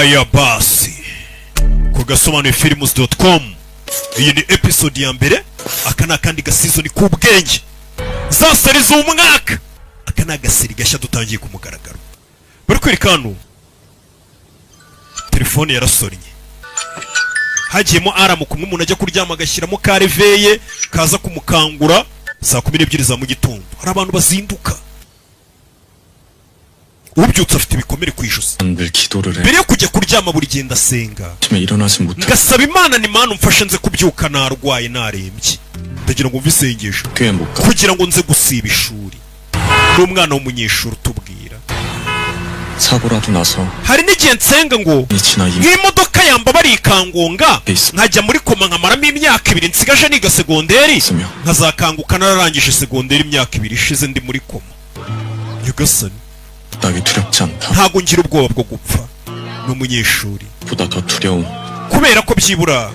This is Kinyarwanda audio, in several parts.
Haya basi kugasobanuye films.com. Iyi ni episode ya mbere, aka nakandi gasizoni k'ubwenge zasari z'umwaka. Aka nagasiri gashya dutangiye ku mugaragaro. Bari kwerekana telefone yarasonnye, hagiyemo aramu kumwe umuntu ajya kuryama agashyiramo kareveye kaza kumukangura saa 12 za mu gitondo. Hari abantu bazinduka, ubyutse afite ibikomere ku ijosi. Mbere yo kujya kuryama buri genda senga, ngasaba Imana ni Mana umfashe nze kubyuka narwaye narembye, ndagira ngo mve isengesho kugira ngo nze gusiba ishuri. N'umwana w'umunyeshuri tubwira hari n'igihe nsenga ngo nk'imodoka yamba barikangonga nkajya muri koma nkamaramo imyaka 2 nsigaje niga segonderi, nkazakanguka nararangije segonderi imyaka 2 ishize ndi muri koma. Nyagasani ntago ngira ubwoba bwo gupfa n'umunyeshuri, kubera ko byibura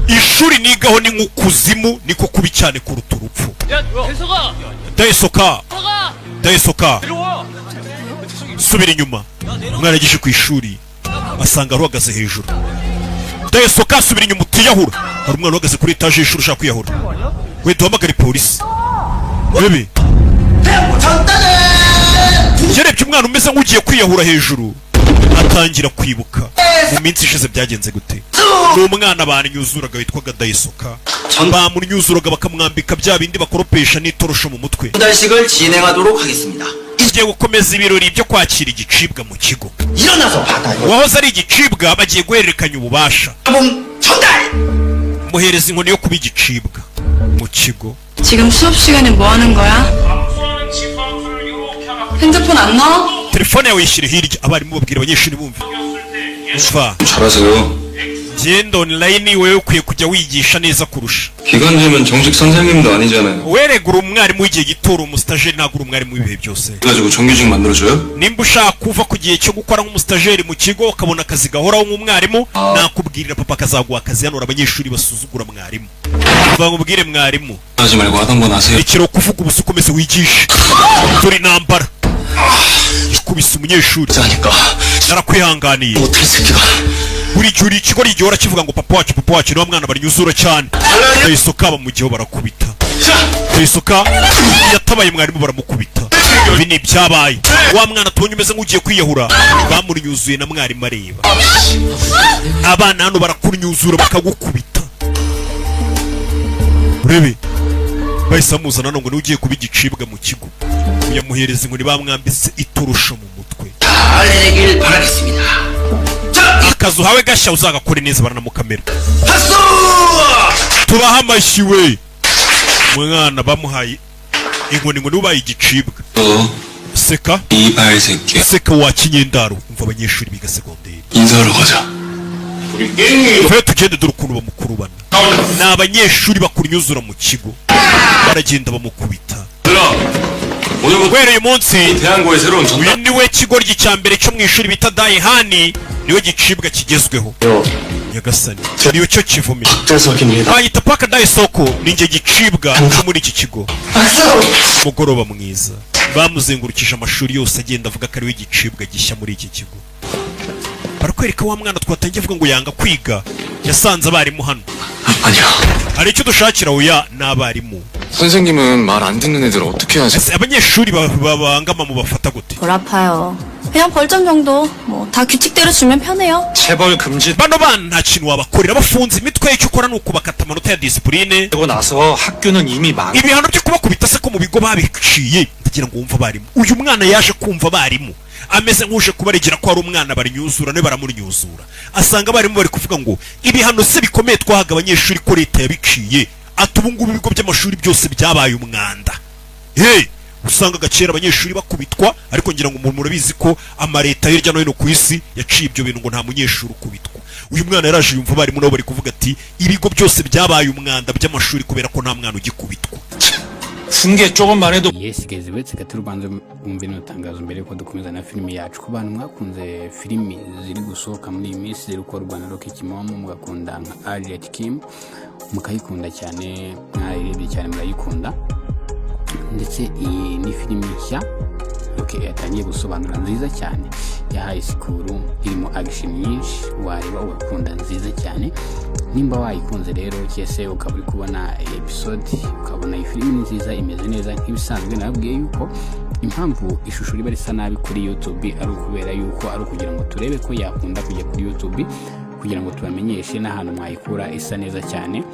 ishuri nigaho ni nk'ukuzimu, niko kubi cyane kuruta urupfu. Dayisoka subira inyuma. Umwana yagiye ku ishuri asanga ruhagaze hejuru. Dayisoka subira inyuma utiyahura. Hari umwana uhagaze kuri etage y'ishuri ushaka kwiyahura. We duhamagare polisi. Bebe yarebye umwana umeze nk'ugiye kwiyahura hejuru, atangira kwibuka mu minsi ishize byagenze gute. N'umwana banyuzuraga witwaga Dayisoka, bamunyuzuraga bakamwambika bya bindi bakoropesha n'itorosho mu mutwe. Tugiye gukomeza ibirori byo kwakira igicibwa mu kigo. Wahoze ari igicibwa bagiye guhererekanya ububasha, muhereza inkoni yo kuba igicibwa mu kigo. 지금 수업 시간에 뭐 하는 거야? 핸드폰 안 넣어? telefone yawe yishyire hirya. Abarimu babwira abanyeshuri bumve. Umva, 잘하세요. genda online wewe ukwiye kujya wigisha neza kurusha. 기간제면 정식 선생님도 아니잖아요. Weregura umwarimu w'igihe gito, umustajeri nagura umwarimu w'ibihe byose. 가지고 정규직 만들어줘요? Nimba ushaka kuva ku gihe cyo gukora nk'umustajeri mu kigo ukabona akazi gahoraho nk'umwarimu, nakubwirira papa kazaguha akazi. Hano abanyeshuri basuzugura mwarimu. Bamubwire mwarimu 하지 말고 하던 건 하세요. ikiro kuvuga ubusa ukomeze wigishe. Turi nambara kubisa umunyeshuri narakwihanganiye. Buri gihe ikigo rigihora kivuga ngo papa wacu niwa mwana barinyuzura cyane. Dayisoka bamugiyeho barakubita. Dayisoka yatabaye mwarimu baramukubita. Ibi ni byabaye. Wa mwana tubonye umeze nk'ugiye kwiyahura bamurinyuzuye na mwarimu areba. Abana hano barakunyuzura bakagukubita. Urebe bahise bamuzana ngo niwe ugiye kuba igicibwa mu kigo. Yamuhereza inkoni bamwambitse iturusho mu mutwe. Akazu hawe gashya uzagakore neza baranamukamera. Tubaha amashyi we. Mwana bamuhaye inkoni ngo niwe igicibwa. Seka seka wa kinyendaro. Umva abanyeshuri biga segonderi. 인사하러 가자. Fe tugende dore ukuntu bamukurubana. Ni abanyeshuri bakunyuzura mu kigo baragenda bamukubita. Uyu munsi uyu niwe kigoryi cya mbere cyo mu ishuri bita Dayihani, niwe gicibwa kigezweho. Nyagasani niyo cyo kivumira. Bayita paka Dayisoko, ninjye gicibwa cyo muri iki kigo. Mugoroba mwiza bamuzengurukije amashuri yose agenda avuga ko ari we gicibwa gishya muri iki kigo. Barakwereka wa mwana twatangiye avuga ngo yanga kwiga, yasanze abarimu hano. Hari icyo dushakira oya n'abarimu. 선생님은 말 안 듣는 애들 어떻게 하세요? abanyeshuri babangama mu bafata gute? 덜 아파요. 그냥 벌점 정도. 뭐 다 규칙대로 주면 편해요. 체벌 금지. Bano bana nta kintu wabakorera bafunze imitwe. Icyo ukora nuko bakata amanota ya discipline. 그리고 나서 학교는 이미 망. Ibihano byo kubakubita se ko mu bigo babiciye. Ndagira ngo wumva abarimu. Uyu mwana yaje kumva abarimu ameze nk'uje kubaregera ko ari umwana barinyuzura ne baramunyuzura. Asanga abarimu bari kuvuga ngo ibihano se bikomeye twahaga abanyeshuri ko leta yabiciye. Atubungubu ibigo by'amashuri byose byabaye umwanda. Usanga gacera abanyeshuri bakubitwa, ariko ngira ngo umuntu murabizi ko amareta hirya no hino ku isi yaciye ibyo bintu ngo nta munyeshuri ukubitwa. Uyu mwana yaraje yumva abarimu nabo bari kuvuga ati ibigo byose byabaye umwanda by'amashuri kubera ko nta mwana ugikubitwa. funge 조금만 해도. Yes guys, uretse turubanza umve n'utangazo mbere ko dukomeza na filimi yacu. Ku bantu mwakunze filimi ziri gusohoka muri iyi minsi ziri gukorwa na Rocky Kimomo, mugakunda nka Harriet Kim, mukayikunda cyane, mwayirebye cyane murayikunda. Ndetse iyi ni filimi nshya Rock yatangiye gusobanura nziza cyane ya high school irimo action nyinshi wareba ugakunda nziza cyane. Nimba wayikunze rero cyese ukaba uri kubona episode ukabona iyi film nziza imeze neza nk'ibisanzwe, nabwiye yuko impamvu ishusho riba risa nabi kuri YouTube ari ukubera yuko ari kugira ngo turebe ko yakunda kujya kuri YouTube kugira ngo tubamenyeshe n'ahantu mwayikura isa neza cyane,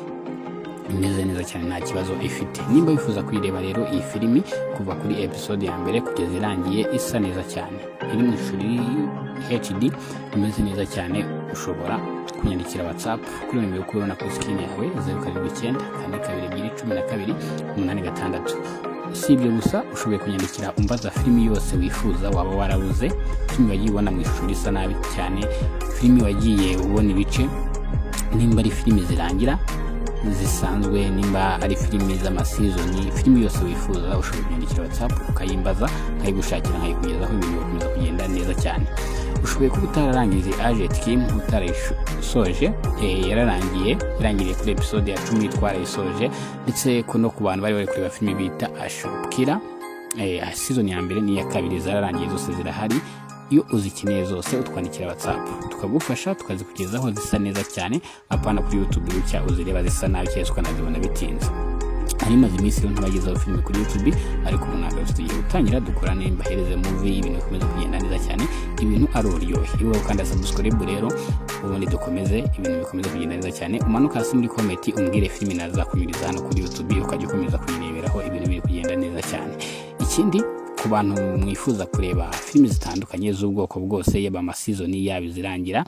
imeze neza cyane nta kibazo ifite. Nimba wifuza kuyireba rero iyi filimi kuva kuri episode ya mbere kugeza irangiye isa neza cyane, iri mu ishuri HD imeze neza cyane, ushobora kunyandikira WhatsApp kuri nimero ukubona kuri screen yawe 079212 si ibyo gusa, ushoboye kunyandikira umbaza filimi yose wifuza waba warabuze, filimi wagiye ubona mu ishuri isa nabi cyane, filimi wagiye ubona ibice, nimba ari filimi zirangira zisanzwe, nimba ari filimi z'amasizoni, filimi yose wifuza ushobora kunyandikira WhatsApp ukayimbaza nkayigushakira nkayikugezaho, ibintu bikomeza kugenda neza cyane. Ushoboye kuba utararangije Agent Kim utarayisoje, yarangiriye kuri episode ya 10 twarayisoje, ndetse no ku bantu bari kureba filimi bita Ashokira season ya mbere n'iya kabiri zararangiye, zose zirahari. Iyo uzikeneye zose utwandikira WhatsApp tukagufasha tukazikugezaho zisa neza cyane, apana kuri YouTube gucya uzireba zisa nabi cyane ukanazibona bitinze. Hari maze iminsi rero ntabagezaho filime kuri YouTube, ariko ubu ntabwo tugiye gutangira dukora nimba hereze movie, ibintu bikomeza kugenda neza cyane, ibintu ari uryohe. Iyo ukanda subscribe rero ubundi dukomeze ibintu bikomeza kugenda neza cyane, umanuka hasi muri comment umbwire filime nazakunyuriza hano kuri YouTube ukajya ukomeza kuyireberaho, ibintu biri kugenda neza cyane. Ikindi ku bantu mwifuza kureba filime zitandukanye z'ubwoko bwose, yaba amasizoni yaba zirangira,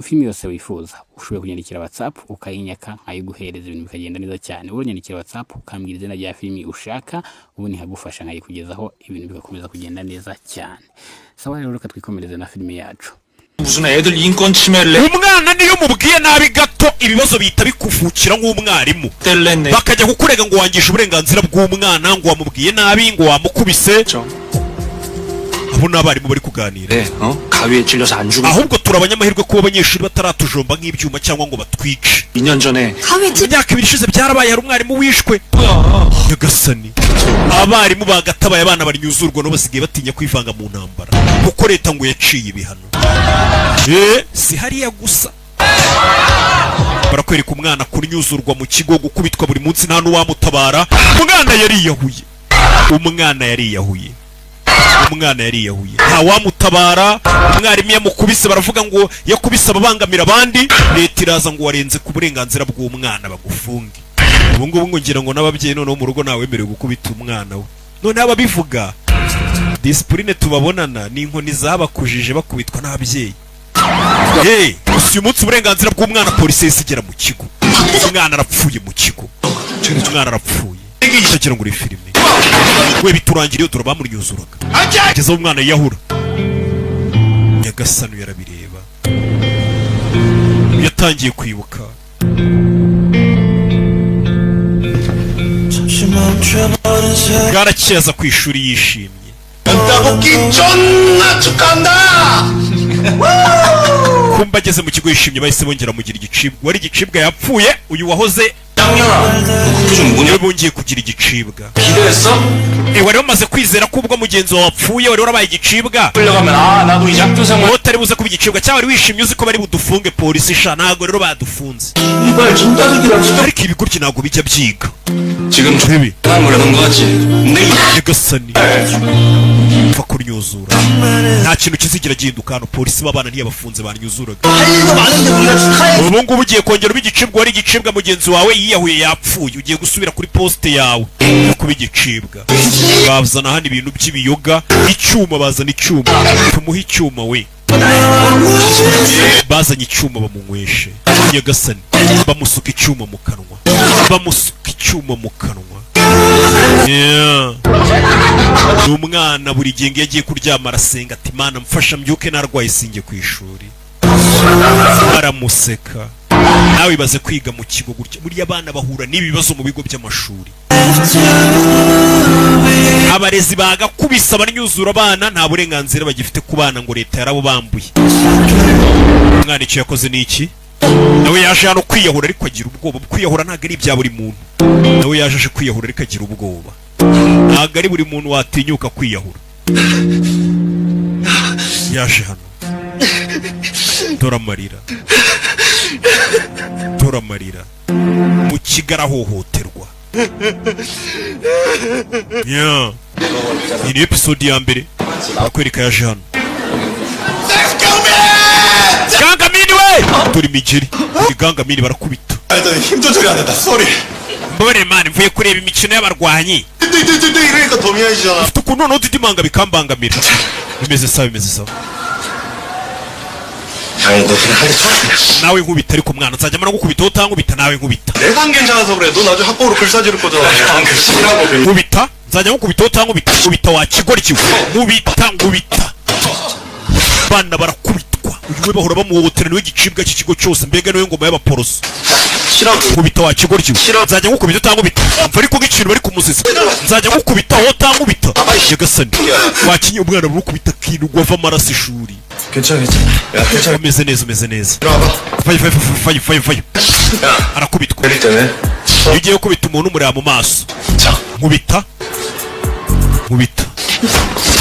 filime yose wifuza ushoboye kunyandikira WhatsApp ukayinyaka nkayiguhereza, ibintu bikagenda neza cyane. Uranyandikira WhatsApp ukambwira izina rya filime ushaka, ubundi nkagufasha nkayikugezaho, ibintu bigakomeza kugenda neza cyane. Sawa rero reka twikomereze na filime yacu. 무슨 애들 인권 침해를 해. umwana niyo mubwiye nabi gato ibibazo bihita bikuvukira nk'umwarimu, 뗄랬네. bakajya kukurega ngo wangisha uburenganzira bw'umwana, ngo wamubwiye nabi, ngo wamukubise. abo n'abarimu bari kuganira, 가위에 찔려서 안 죽어. ahubwo turabanyamahirwe kuba abanyeshuri bataratujomba nk'ibyuma cyangwa ngo batwice. 2년 전에 imyaka 2 ishize byarabaye, hari umwarimu wishwe. Nyagasani, abarimu bagatabaye abana barinyuzurwa no basigaye batinya kwivanga mu ntambara kuko leta ngo yaciye ibihano. Si hariya gusa, barakwereka umwana kunyuzurwa mu kigo, gukubitwa buri munsi nta n'uwamutabara. Umwana yariyahuye nta wamutabara. Umwarimu yamukubise baravuga ngo yakubise ababangamira abandi, leta iraza ngo warenze ku burenganzira bw'umwana bagufunge. ubu ngubu ngo ngira ngo n'ababyeyi noneho mu rugo nawemerewe gukubita umwana we. None ababivuga discipline tubabonana ni inkoni zabakujije bakubitwa n'ababyeyi. Uyu munsi uburenganzira bw'umwana polisi isigera mu kigo, umwana arapfuye mu kigo, umwana arapfuye. Cyakira ngo uri filime we biturangiriye dore bamuryuzuraga kugeza umwana yahura. Nyagasani yarabireba, yatangiye kwibuka. Bwarakiyaza ku ishuri yishimye, kumba ageze mu kigo yishimye, bahise bongera mugira igicibwa. Wari igicibwa yapfuye, uyu wahoze niwe bongeye kugira igicibwa. Wari wamaze kwizera ko ubwo mugenzi wawe wapfuye wari warabaye igicibwa, wowe utari buze kuba igicibwa, cyangwa wari wishimye uzi ko bari budufunge polisi. Sha ntabwo rero badufunze, ariko ibi gutya ntabwo bijya byiga. Nyagasani upfa kunyuzura, nta kintu kizigira gihinduka hano. Polisi b'abana ntiyabafunze, banyuzuraga. Ubu ngubu ugiye kongera uba igicibwa, wari igicibwa mugenzi wawe yiyahuye yapfuye, ugiye gusubira kuri poste yawe yo kuba igicibwa. Bazana hano ibintu by'ibiyoga, icyuma, bazana icyuma, tumuhe icyuma we. Bazanye icyuma bamunyweshe. Nyagasani bamusuka icyuma mu kanwa, Umwana buri gihe ngiye agiye kuryama arasenga ati Mana mfasha mbyuke narwaye singe ku ishuri. Aramuseka. Nawe baze kwiga mu kigo gutya, muri abana bahura n'ibibazo mu bigo by'amashuri. Abarezi bagakubisa abanyuzura abana, nta burenganzira bagifite ku bana ngo leta yarabo bambuye. Umwana icyo yakoze ni iki? Nawe yaje hano kwiyahura ariko agira ubwoba. Kwiyahura ntabwo ari ibya buri muntu. Nawe yaje kwiyahura ariko agira ubwoba. Ntabwo ari buri muntu watinyuka kwiyahura. yaje hano dore amarira dore amarira mu kigo arahohoterwa. Yeah. Iyi ni episode ya mbere bakwereka yaje hano. Gangamini we dore imigeri dore Gangamini barakubita. 힘 조절이 안 된다. 쏘리. mbabare mani mvuye kureba imikino y'abarwanyi 이러니까 더 미안해지잖아. ufite ukuntu noneho didimanga bikambangamira. bimeze sawa bimeze sawa. 아니 너 그냥 한대 쳐. nawe nkubita ariko mwana nzajya mara gukubita utankubita nawe nkubita. 내가 안 괜찮아서 그래. 너 나중에 학부로 글싸 지를 거잖아. 안 글쓰라고. nkubita nzajya nkukubita utankubita. nkubita wakigora kiwe nkubita nkubita. bana barakubitwa uyu we bahora bamuhohotera niwe gicibwa cy'ikigo cyose mbega niwe ngoma y'abaporoso. 싫라고. nkubita wakigora kiwe nzajya nkukubita utankubita. mva ariko nk'ikintu bari kumuziza nzajya nkukubita aho utankubita. nyagasani wakinye umwana burukubita akirirwa ava amaraso ishuri. 괜찮아 괜찮아. 야 괜찮아. umeze neza umeze neza. 들어와봐. vayo 야 arakubitwa. 내릴 때는 iyo ugiye gukubita umuntu umureba mu maso 자. nkubita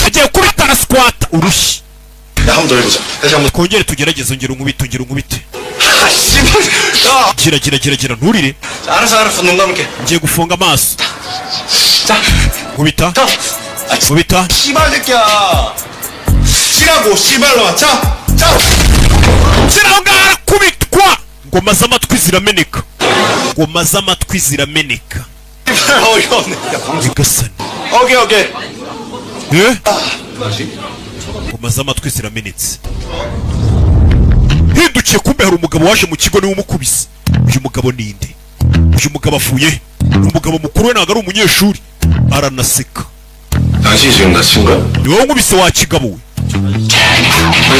agiye gukubita na squat urushyi. 야 한 번 더 해보자. 다시 한 번. twongere tugerageze ongera unkubite. 아 씨발. 야. gira nturire. 자, 알았어 눈 감을게. ngiye gufunga amaso. 자. nkubita 자. 아 nkubita. 씨발 새끼야. 씨라고 씨발로. 자. 자. shyiraho ngaho arakubitwa. ngoma z'amatwi zirameneka. ngoma z'amatwi zirameneka. 씨발 어이가 없네. 야 방송. nyagasani 오케이. ngoma z'amatwi ziramenetse. hindukiye kumbe hari umugabo waje mu kigo niwe umukubise. uyu mugabo ninde? uyu mugabo afuye umugabo mukuru we ntabwo ari umunyeshuri. aranaseka. 당신이 지금 다친 거야? ni wowe nkubise wa kigabo we.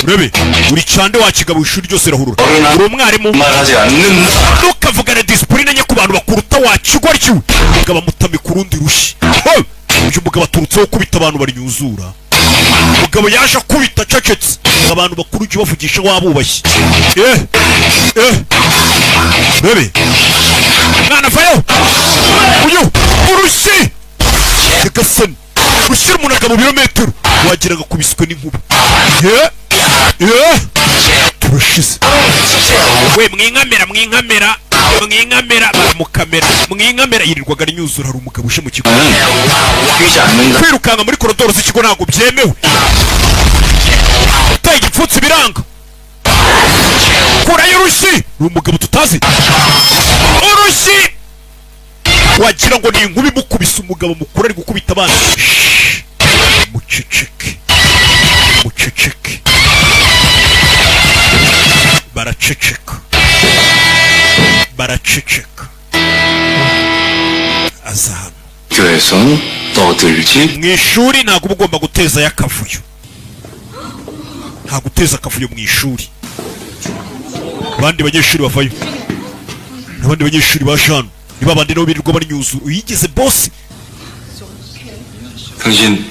urebe uri cande wa kigabo ishuri ryose rahurura. uri umwarimu 말하지 않는. ntukavugane disipurine nye ku bantu bakuruta wa kigori kiwe. umugabo amutamika urundi rushyi. uyu mugabo aturutseho kubita abantu barinyuzura. umugabo yaje akubita acecetse. abantu bakuru ujye bavugisha wabubashye. urebe mwana vayo uyu urushyi. nyagasani rushyira umuntu mu birometero wagira ngo akubiswe n'inkuba. turashize we mwinkamera baramukamera yirirwaga arinyuzura. hari umugabo uje mu kigo 뛰지 않는다. kwirukanka muri korodoro z'ikigo ntabwo byemewe. utaye igipfunsi biranga. kurayo urushyi. ni umugabo tutazi urushyi. wagira ngo ni inkuba imukubise. umugabo mukuru ari gukubita abana. muceceke baraceceka. aza hano 교회에선 떠들지. mu ishuri ntabwo uba ugomba gutezayo akavuyo. nta guteza akavuyo mu ishuri. abandi banyeshuri bavayo n'abandi banyeshuri baje hano ni babandi nabo birirwa barinyuzura. uyigeze bosi. 당신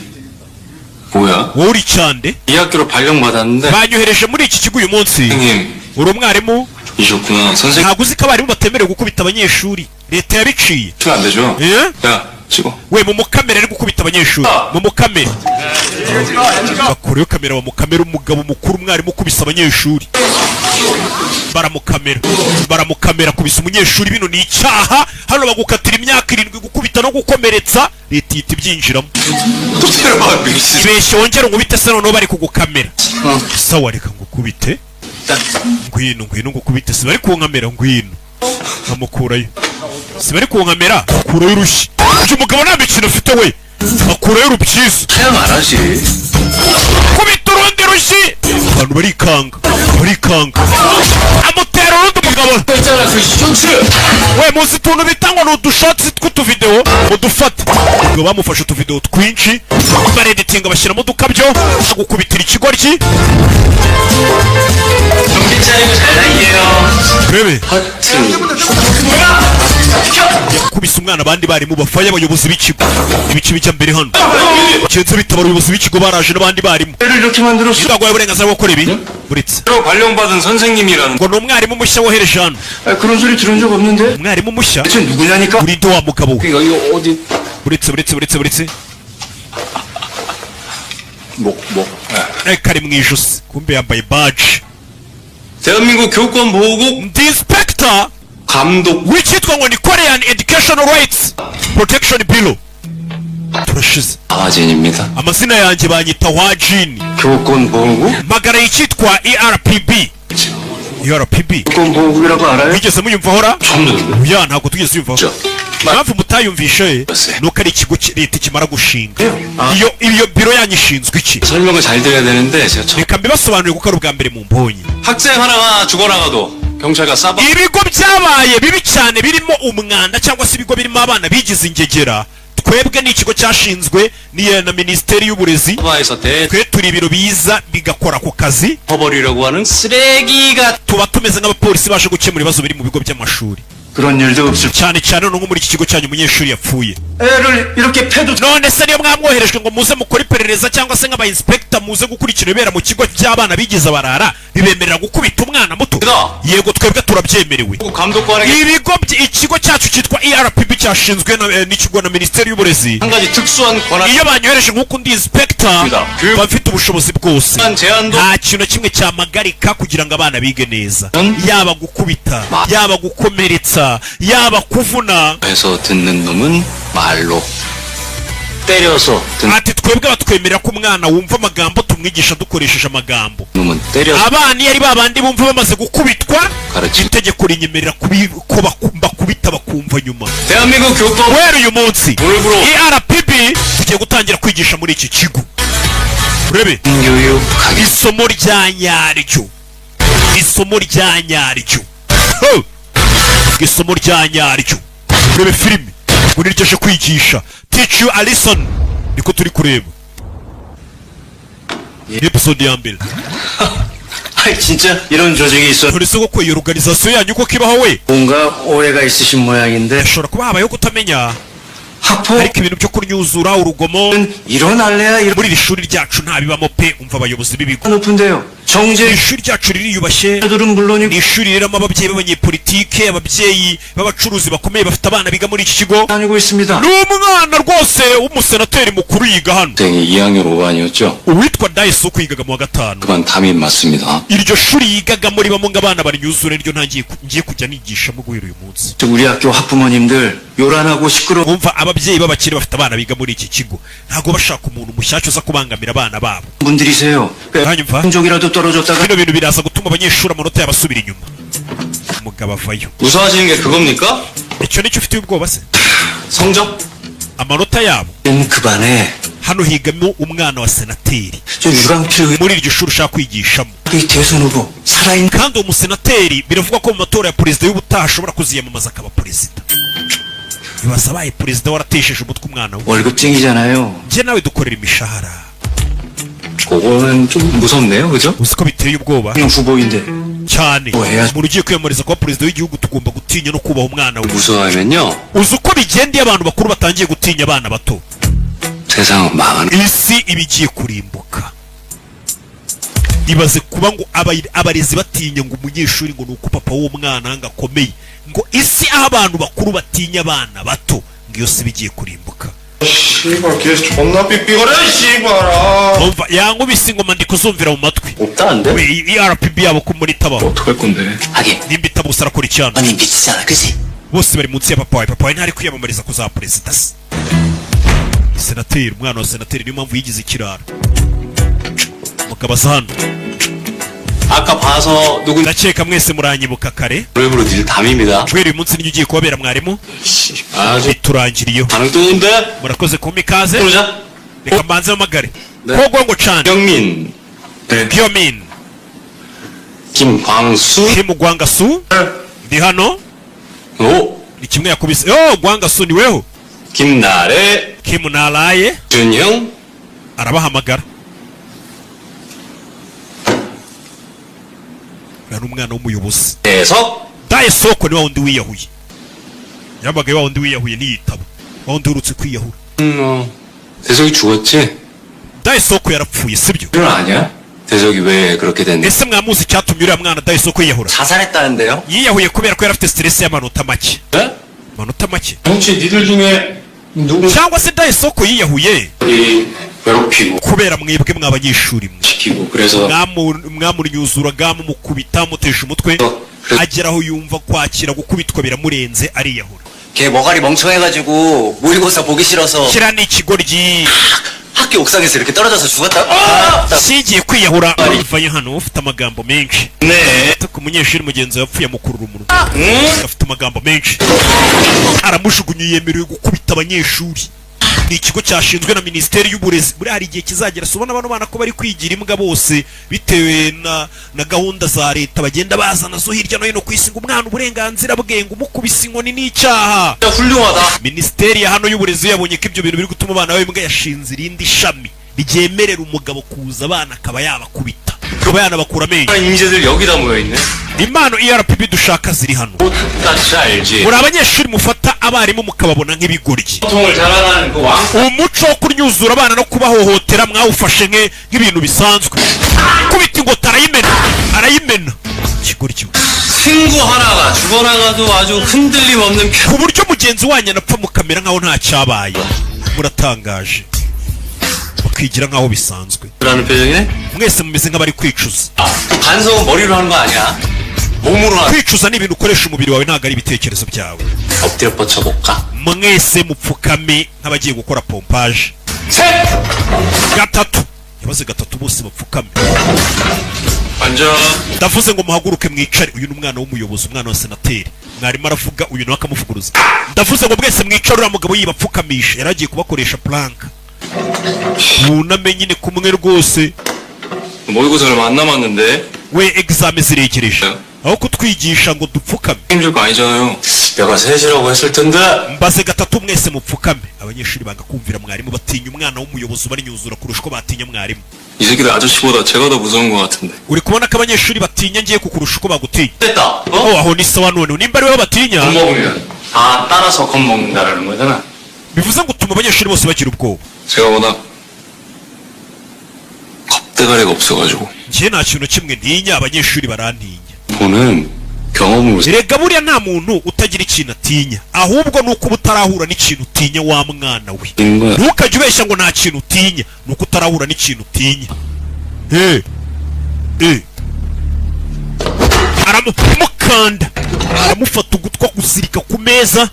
뭐야? wowe uri cyande. 이 학교로 발령받았는데 banyohereje muri iki kigo uyu munsi. 선생님 uri umwarimu. 이셨구나. 선생님 ntabwo uzi ko abarimu batemerewe gukubita abanyeshuri. leta yabiciye. 치면 안 되죠? 야 찍어. we mu mukamera ari gukubita abanyeshuri. mu mukamera bakureyo kamera bamukamera. umugabo mukuru umwarimu ukubise abanyeshuri. baramukamera kubisa umunyeshuri. bino ni icyaha. hano bagukatira imyaka 7 gukubita no gukomeretsa. leta ihita ibyinjiramo. 또 때려봐 미친. ibeshye wongere nkubite se noneho bari kugukamera. sawa reka ngukubite. ngwino ngukubite. si bari kunkamera. ngwino nkamukurayo. si bari kunkamera. akurayo urushyi. uyu mugabo nta mikino afite we. akurayo urubyiza. 그냥 말하지. kubita urundi rushyi. abantu barikanga. amutera urundi mugabo. 있잖아 그 쇼츠. we muzi utuntu bita ngo ni udushotsi tw'utuvidewo udufata. ubwo bamufashe utuvidewo twinshi bareditinga bashyiramo udukabyo bagukubitira ikigoryi. 정신 차리고 잘 다니게요. urebe 하트. yakubise umwana. abandi barimu bafaye abayobozi b'ikigo. ibice bijya mbere hano bigenze bitaba. abayobozi b'ikigo baraje n'abandi barimu. 애를 이렇게 만들었어. ntabwo uburenganzira bwo gukora ibi. uretse 로 발령받은 선생님이라는. ngo ni umwarimu mushya wohereje hano. 그런 소리 들은 적 없는데. umwarimu mushya. 대체 누구냐니까. urinde wa mugabo we. 이거 어디. uretse kari mu ijosi kumbe yambaye baji. 대한민국 교권보호국 ndi inspector 감독 w'icyitwa ngo ni Korean Educational Rights Protection Bureau. turashize. 아와진입니다. amazina yanjye banyita Hwajin. 교권보호국? magara y'icyitwa ERPB. ERPB 교권보호국이라고 알아요? wigeze muyumva hora? 처음 듣는데. oya ntabwo tugeze yumvaho. impamvu mutayumvishe nuko ari ikigo leta ikimara gushinga. iyo biro yanyu ishinzwe iki? 설명을 잘 드려야 되는데 제가 처음 reka mbibasobanurire kuko ari ubwa mbere mu mbonyi. 학생 하나가 죽어나가도 경찰가 싸봐 ibigo byabaye bibi cyane birimo umwanda cyangwa se ibigo birimo abana bigize ingegera, twebwe ni ikigo cyashinzwe na minisiteri y'uburezi. 에서 twe turi ibiro biza bigakora ako kazi. 대버리려고 하는 쓰레기가 tuba tumeze nk'abapolisi baje gukemura ibibazo biri mu bigo by'amashuri. 그런 일도 없을 cyane cyane nko muri iki kigo cyanyu umunyeshuri yapfuye. 애를 이렇게 패도 none se niyo mwamwoherejwe ngo muze mukore iperereza cyangwa se nk'aba inspector muze gukurikira ibera mu kigo by'abana bigize barara bibemerera gukubita umwana muto? yego twebwe turabyemerewe. 감독관에게 ibigo ikigo cyacu cyitwa ERPB cyashinzwe n'ikigo na minisiteri y'uburezi. 한 가지 특수한 권한 iyo banyohereje nk'uko ndi inspector bafite ubushobozi bwose 제한도 nta kintu na kimwe cyamagarika kugira ngo abana bige neza, yaba gukubita, yaba gukomeretsa, yaba kuvuna. 해서 듣는 놈은 말로 때려서 듣는 ati twebwe batwemerera ko umwana wumva amagambo tumwigisha dukoresheje amagambo. 놈은 때려서 abana iyo ari babandi bumva bamaze gukubitwa 가르치 itegeko rinyemerera ko bakubita bakumva nyuma. 대한민국 교권 guhera uyu munsi 오늘부로 ERPB tugiye gutangira kwigisha muri iki kigo. urebe 교육 가기 isomo rya nyaryo, isomo rya nyaryo, isomo rya nyaryo. urebe filime ngo niryoshye kwigisha teach you a lesson, niko turi kureba episode ya mbere. 아이 진짜 이런 조직이 있어 uretse ko iyo organisation yanyu uko kibaho we 뭔가 오해가 있으신 모양인데 ashobora kuba habayeho kutamenya, 학폭은 ariko ibintu byo kunyuzura urugomo 일어날래야 muri iri shuri ryacu ntabibamo pe. umva abayobozi b'ibigo, 높은데요 정제 iri shuri ryacu ririyubashye, 들은 ni 물론이고 ishuri riramo ababyeyi b'abanyepolitike, ababyeyi b'abacuruzi bakomeye bafite abana biga muri iki kigo. 다니고 있습니다 n'umwana rwose w'umusenateri mukuru yiga hano, 학생이 2학년 5반이었죠 uwitwa Daisuke yigaga mu wa gatanu. 그건 담임 맞습니다 iryo shuri yigagamo ribamo ngo abana barinyuzure niryo ngiye kujya nigishamo guhera uyu munsi. 우리 학교 학부모님들 요란하고 시끄러워 umva ababyeyi b'abakire bafite abana biga muri iki kigo ntabwo bashaka umuntu mushyashya uza kubangamira abana babo. 분들이세요 hanyuma 한쪽이라도 떨어졌다가 bino bintu biraza gutuma abanyeshuri amanota yabasubira inyuma. umugabo avayo. 무서워하시는 게 그겁니까? icyo nicyo ufitiye ubwoba se? 성적? amanota yabo 그 반에 hano higamo umwana wa senateri 저 유랑필 muri iryo shuri ushaka kwigishamo, 이 대선 후보 살아있는 kandi uwo musenateri biravugwa ko mu matora ya perezida y'ubutaha ashobora kuziyamamaza akaba perezida. bibaza abaye perezida waratesheje umutwe umwana we. 월급쟁이잖아요 njye nawe dukorera imishahara. 그거는 좀 무섭네요 그죠? uzi ko biteye ubwoba 그냥 후보인데 cyane. Oya. umuntu ugiye kwiyamamariza kuba perezida w'igihugu tugomba gutinya no kubaha umwana we. 무서워하면요 uzi uko bigenda iyo abantu bakuru batangiye gutinya abana bato, 세상은 망하는 isi iba igiye kurimbuka. ibaze kuba ngo abarezi batinya ngo umunyeshuri ngo nuko papa w'umwana ngo akomeye, ngo isi aho abantu bakuru batinya abana bato, ngo iyo si bigiye kurimbuka. 씨발 걔 존나 삐삐거려 씨발아 umva yankubise ingoma ndi kuzumvira mu matwi. 없다는데? we ERPB yabo ko muri tabaho 어떡할 건데? 하긴 nimba itabuse arakora icyana. 아니 미치잖아 그치? bose bari munsi ya papa wawe. papa wawe ntari kwiyamamariza kuzaba perezida se. senateri, umwana wa senateri, niyo mpamvu yigize ikirara. umugabo aza hano. 아까 봐서 누군 ndakeka mwese muranyibuka kare. 노래부로 닐 담입니다 guhera uyu munsi niyo ugiye kubabera mwarimu. 아주 biturangiriyeho. 반응 뜨는데? murakoze kumpa ikaze. 부르자 reka mbanze mpamagare. 네. kogwango cane. 경민 네 Gyomin, 김광수 Kim Gwangasu, ndi hano. 오 ni kimwe yakubise. Gwangasu ni weho. 김나래 Kim Nalaye 준형 arabahamagara. uriya ni umwana w'umuyobozi. 대석 Daesoko ni wa wundi wiyahuye. yamagaye wa wundi wiyahuye n'iyitabo, wa wundi urutse kwiyahura. 대석이 죽었지? Daesoko yarapfuye sibyo? 그건 아니야? 대석이 왜 그렇게 됐는데? ese mwamuzi icyatumye uriya mwana Daesoko yiyahura? 자살했다는데요? yiyahuye kubera ko yari afite stress y'amanota make. 네? amanota make 혹시 니들 중에 누구 cyangwa se Daesoko yiyahuye 이 괴롭히고 kubera mwebwe mw'abanyeshuri mwe 시키고 그래서 mwamunyuzuraga mumukubita mutesha umutwe ageraho yumva kwakira gukubitwa biramurenze ariyahura. 걔 머가리 멍청해가지고 모의고사 보기 싫어서 kiriya ni ikigoryi 학교 옥상에서 이렇게 떨어져서 죽었다. kigiye kwiyahura arivayo hano ufite amagambo menshi. ku munyeshuri mugenzi we yapfuye amukurura umunwa afite amagambo menshi aramujugunya yemerewe gukubita abanyeshuri. ni ikigo cyashinzwe na Minisiteri y'Uburezi. buri hari igihe kizagera subona abantu bana ko bari kwigira imbwa bose bitewe na gahunda za leta bagenda bazana zo hirya no hino kwisi ngo umwana uburenganzira bwe ngo umukubise inkoni n'icyaha. Minisiteri ya hano y'Uburezi yabonye ko ibyo bintu biri gutuma abana b'imbwa yashinze irindi shami ryemerera umugabo kuza abana akaba yabakubita akaba yanabakura amenyo. 인재들 여기다 모여있네. impano ERPB dushaka ziri hano. 똑같이 알지. muri abanyeshuri mufata abarimu mukababona nk'ibigoryi. 통을 자랑하는 그 왕. umuco wo kunyuzura abana no kubahohotera mwawufashe nk'ibintu bisanzwe. kubita ingota arayimena ikigoryi. 친구 하나가 죽어나가도 아주 흔들림 없는 ku buryo mugenzi wanyu anapfa mukamera nkaho nta cyabaye. muratangaje bakigira nkaho bisanzwe. 라는 표정이네? mwese mumeze nk'abari kwicuza. 반성은 머리로 하는 거 아니야? 몸으로 하는. kwicuza ni ibintu ukoresha umubiri wawe ntabwo ari ibitekerezo byawe. 엎드려 뻗쳐볼까? mwese mupfukame nk'abagiye gukora pompaje. gatatu yabaze gatatu bose bapfukame. 앉아. ndavuze ngo muhaguruke mwicare. uyu ni umwana w'umuyobozi, umwana wa senateri. mwarimu aravuga uyu nawe akamuvuguruza. ndavuze ngo mwese mwicare. uriya mugabo yibapfukamisha yari agiye kubakoresha plank. wuname nyine kumwe rwose. 모의고사 얼마 안 남았는데 we exame ziregereje aho kutwigisha ngo dupfukame. 힘들 거 아니잖아요. 내가 셋이라고 했을 텐데. mbaze gatatu mwese mupfukame. abanyeshuri banga kumvira mwarimu batinya umwana w'umuyobozi ubarinyuzura kurusha uko batinya mwarimu. 이 새끼들 아저씨보다 제가 더 무서운 것 같은데. uri kubona ko abanyeshuri batinya ngiye kukurusha uko bagutinya. 됐다. aho ni sawa none nimba ariwe batinya 겁 먹으면 다 따라서 겁먹는다라는 거잖아. bivuze ngo utuma abanyeshuri bose bagira ubwoba. 제가 워낙 겁대가리가 없어가지고. njye nta kintu kimwe ntinya, abanyeshuri barantinya. 보는 경험으로. erega buriya nta muntu utagira ikintu atinya, ahubwo ni uko uba utarahura n'ikintu utinya wa mwana we. ntukajye ubeshya ngo nta kintu utinya, ni uko utarahura n'ikintu utinya. aramukanda aramufata ugutwi gusirika ku meza,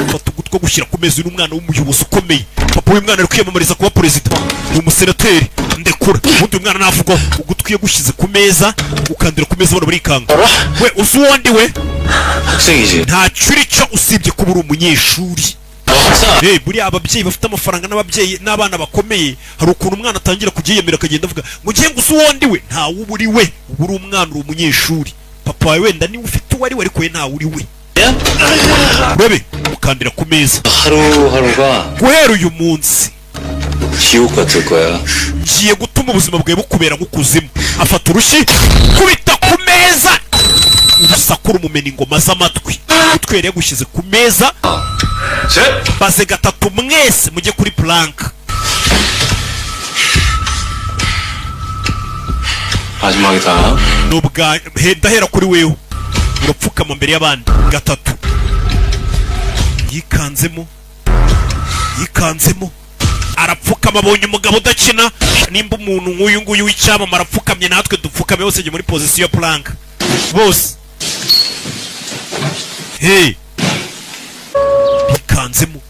afata ugutwi gushyira ku meza. uyu ni umwana w'umuyobozi ukomeye. papa w'uyu mwana ari kwiyamamariza kuba perezida, ni umusenateri. ndekura ubundi uyu mwana navugwaho. ugutwi yagushyize ku meza ukandira ku meza bano burikanga. we uzi uwo ndi we? 학생이지. ntacyo uri cyo usibye kuba uri umunyeshuri. buriya ababyeyi bafite amafaranga n'ababyeyi n'abana bakomeye hari ukuntu umwana atangira kugiyemera akagenda avuga ngo ngiye gusa uwo ndi we. ntawe uba uri we, uba uri umwana, uri umunyeshuri. papa wawe wenda niwe ufite uwo ari we ariko we ntawe uri we. urebe ukandira ku meza. 하루하루가 guhera uyu munsi 지옥 같을 거야. ngiye gutuma ubuzima bwawe bukubera nk'ukuzimu. afata urushyi kubita ku meza, urusaku rumumena ingoma z'amatwi. utwe yari yagushyize ku meza. baze gatatu mwese mujye kuri plank. 마지막이다. nubwa ndahera kuri wewe, urapfukama mbere y'abandi. gatatu yikanzemo arapfukama. abonye umugabo udakina. nimba umuntu nk'uyu nguyu w'icyamamare apfukamye, natwe dupfukame bose muri position plank bose. yikanzemo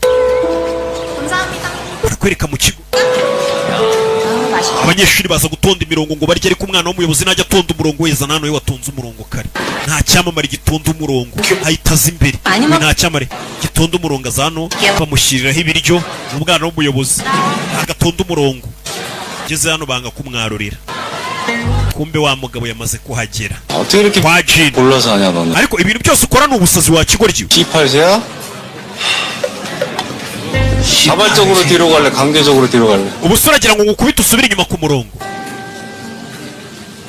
barakwereka mu kigo. abanyeshuri baza gutonda imirongo ngo barye, ariko umwana w'umuyobozi najya atonda umurongo weza. nano we watonze umurongo kare. nta cyamamare gitonda umurongo ahita aza imbere. nta cyamamare gitonda umurongo aza hano bamushyiriraho ibiryo. umwana w'umuyobozi agatonda umurongo. ngeze hano banga kumwarurira, kumbe wa mugabo yamaze kuhagera. 어떻게 이렇게 kwa Jin. 골라서 하냐 너는. ariko ibintu byose ukora ni ubusazi wa kigoryi. 18세야? 자발적으로 뒤로 갈래? 강제적으로 뒤로 갈래? ubusore agira ngo ngukubite usubire inyuma ku murongo.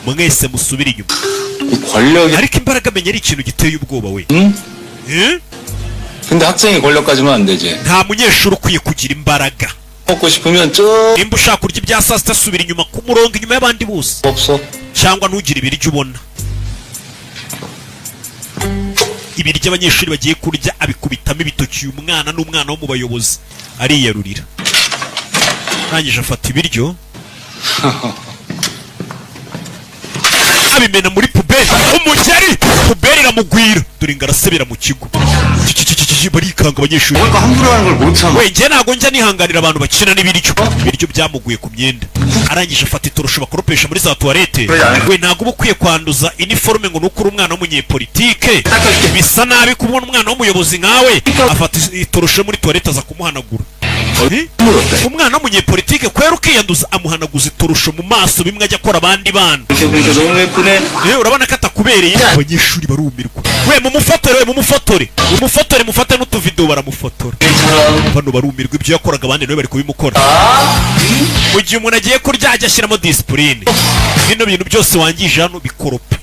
mwese musubire inyuma. 이 권력이. ariko imbaraga menya ari ikintu giteye ubwoba we. 응? 근데 학생이 권력 가지면 안 되지. nta munyeshuri ukwiye kugira imbaraga. 먹고 싶으면 쭉 nimba ushaka kurya ibya saa sita subira inyuma ku murongo inyuma y'abandi bose, 없어. cyangwa ntugire ibiryo ubona. ibiryo abanyeshuri bagiye kurya abikubitamo ibitoki. uyu mwana n'umwana wo mu bayobozi ariyarurira. arangije afata ibiryo abimena muri puberi. Umugeri puberi iramugwira, dore ngo arasebera mu kigo. Barikanga abanyeshuri. 뭔가 함부로 하는 걸 못 참아. we njye ntago njya nihanganira abantu bakina n'ibiryo. Ibiryo byamuguye ku myenda. Arangije afata itorosho bakoropesha muri za toilette. We ntago uba ukwiye kwanduza iniforume ngo nukuri umwana w'umunyepolitike. Bisa nabi kubona umwana w'umuyobozi nkawe afata itorosho muri toilette aza kumuhanagura. Umwana w'umunyepolitike kwera ukiyanduza amuhanaguza itorosho mu maso bimwe ajya akora abandi bana. Urabona ko atakubereye. Abanyeshuri barumirwa. We mumufotore mufate n'utuvideo baramufotora. Bano barumirwa ibyo yakoraga abandi nawe bari kubimukora. Mu gihe umuntu agiye kurya ajya ashyiramo discipline. Bino bintu byose wangije hano bikorope.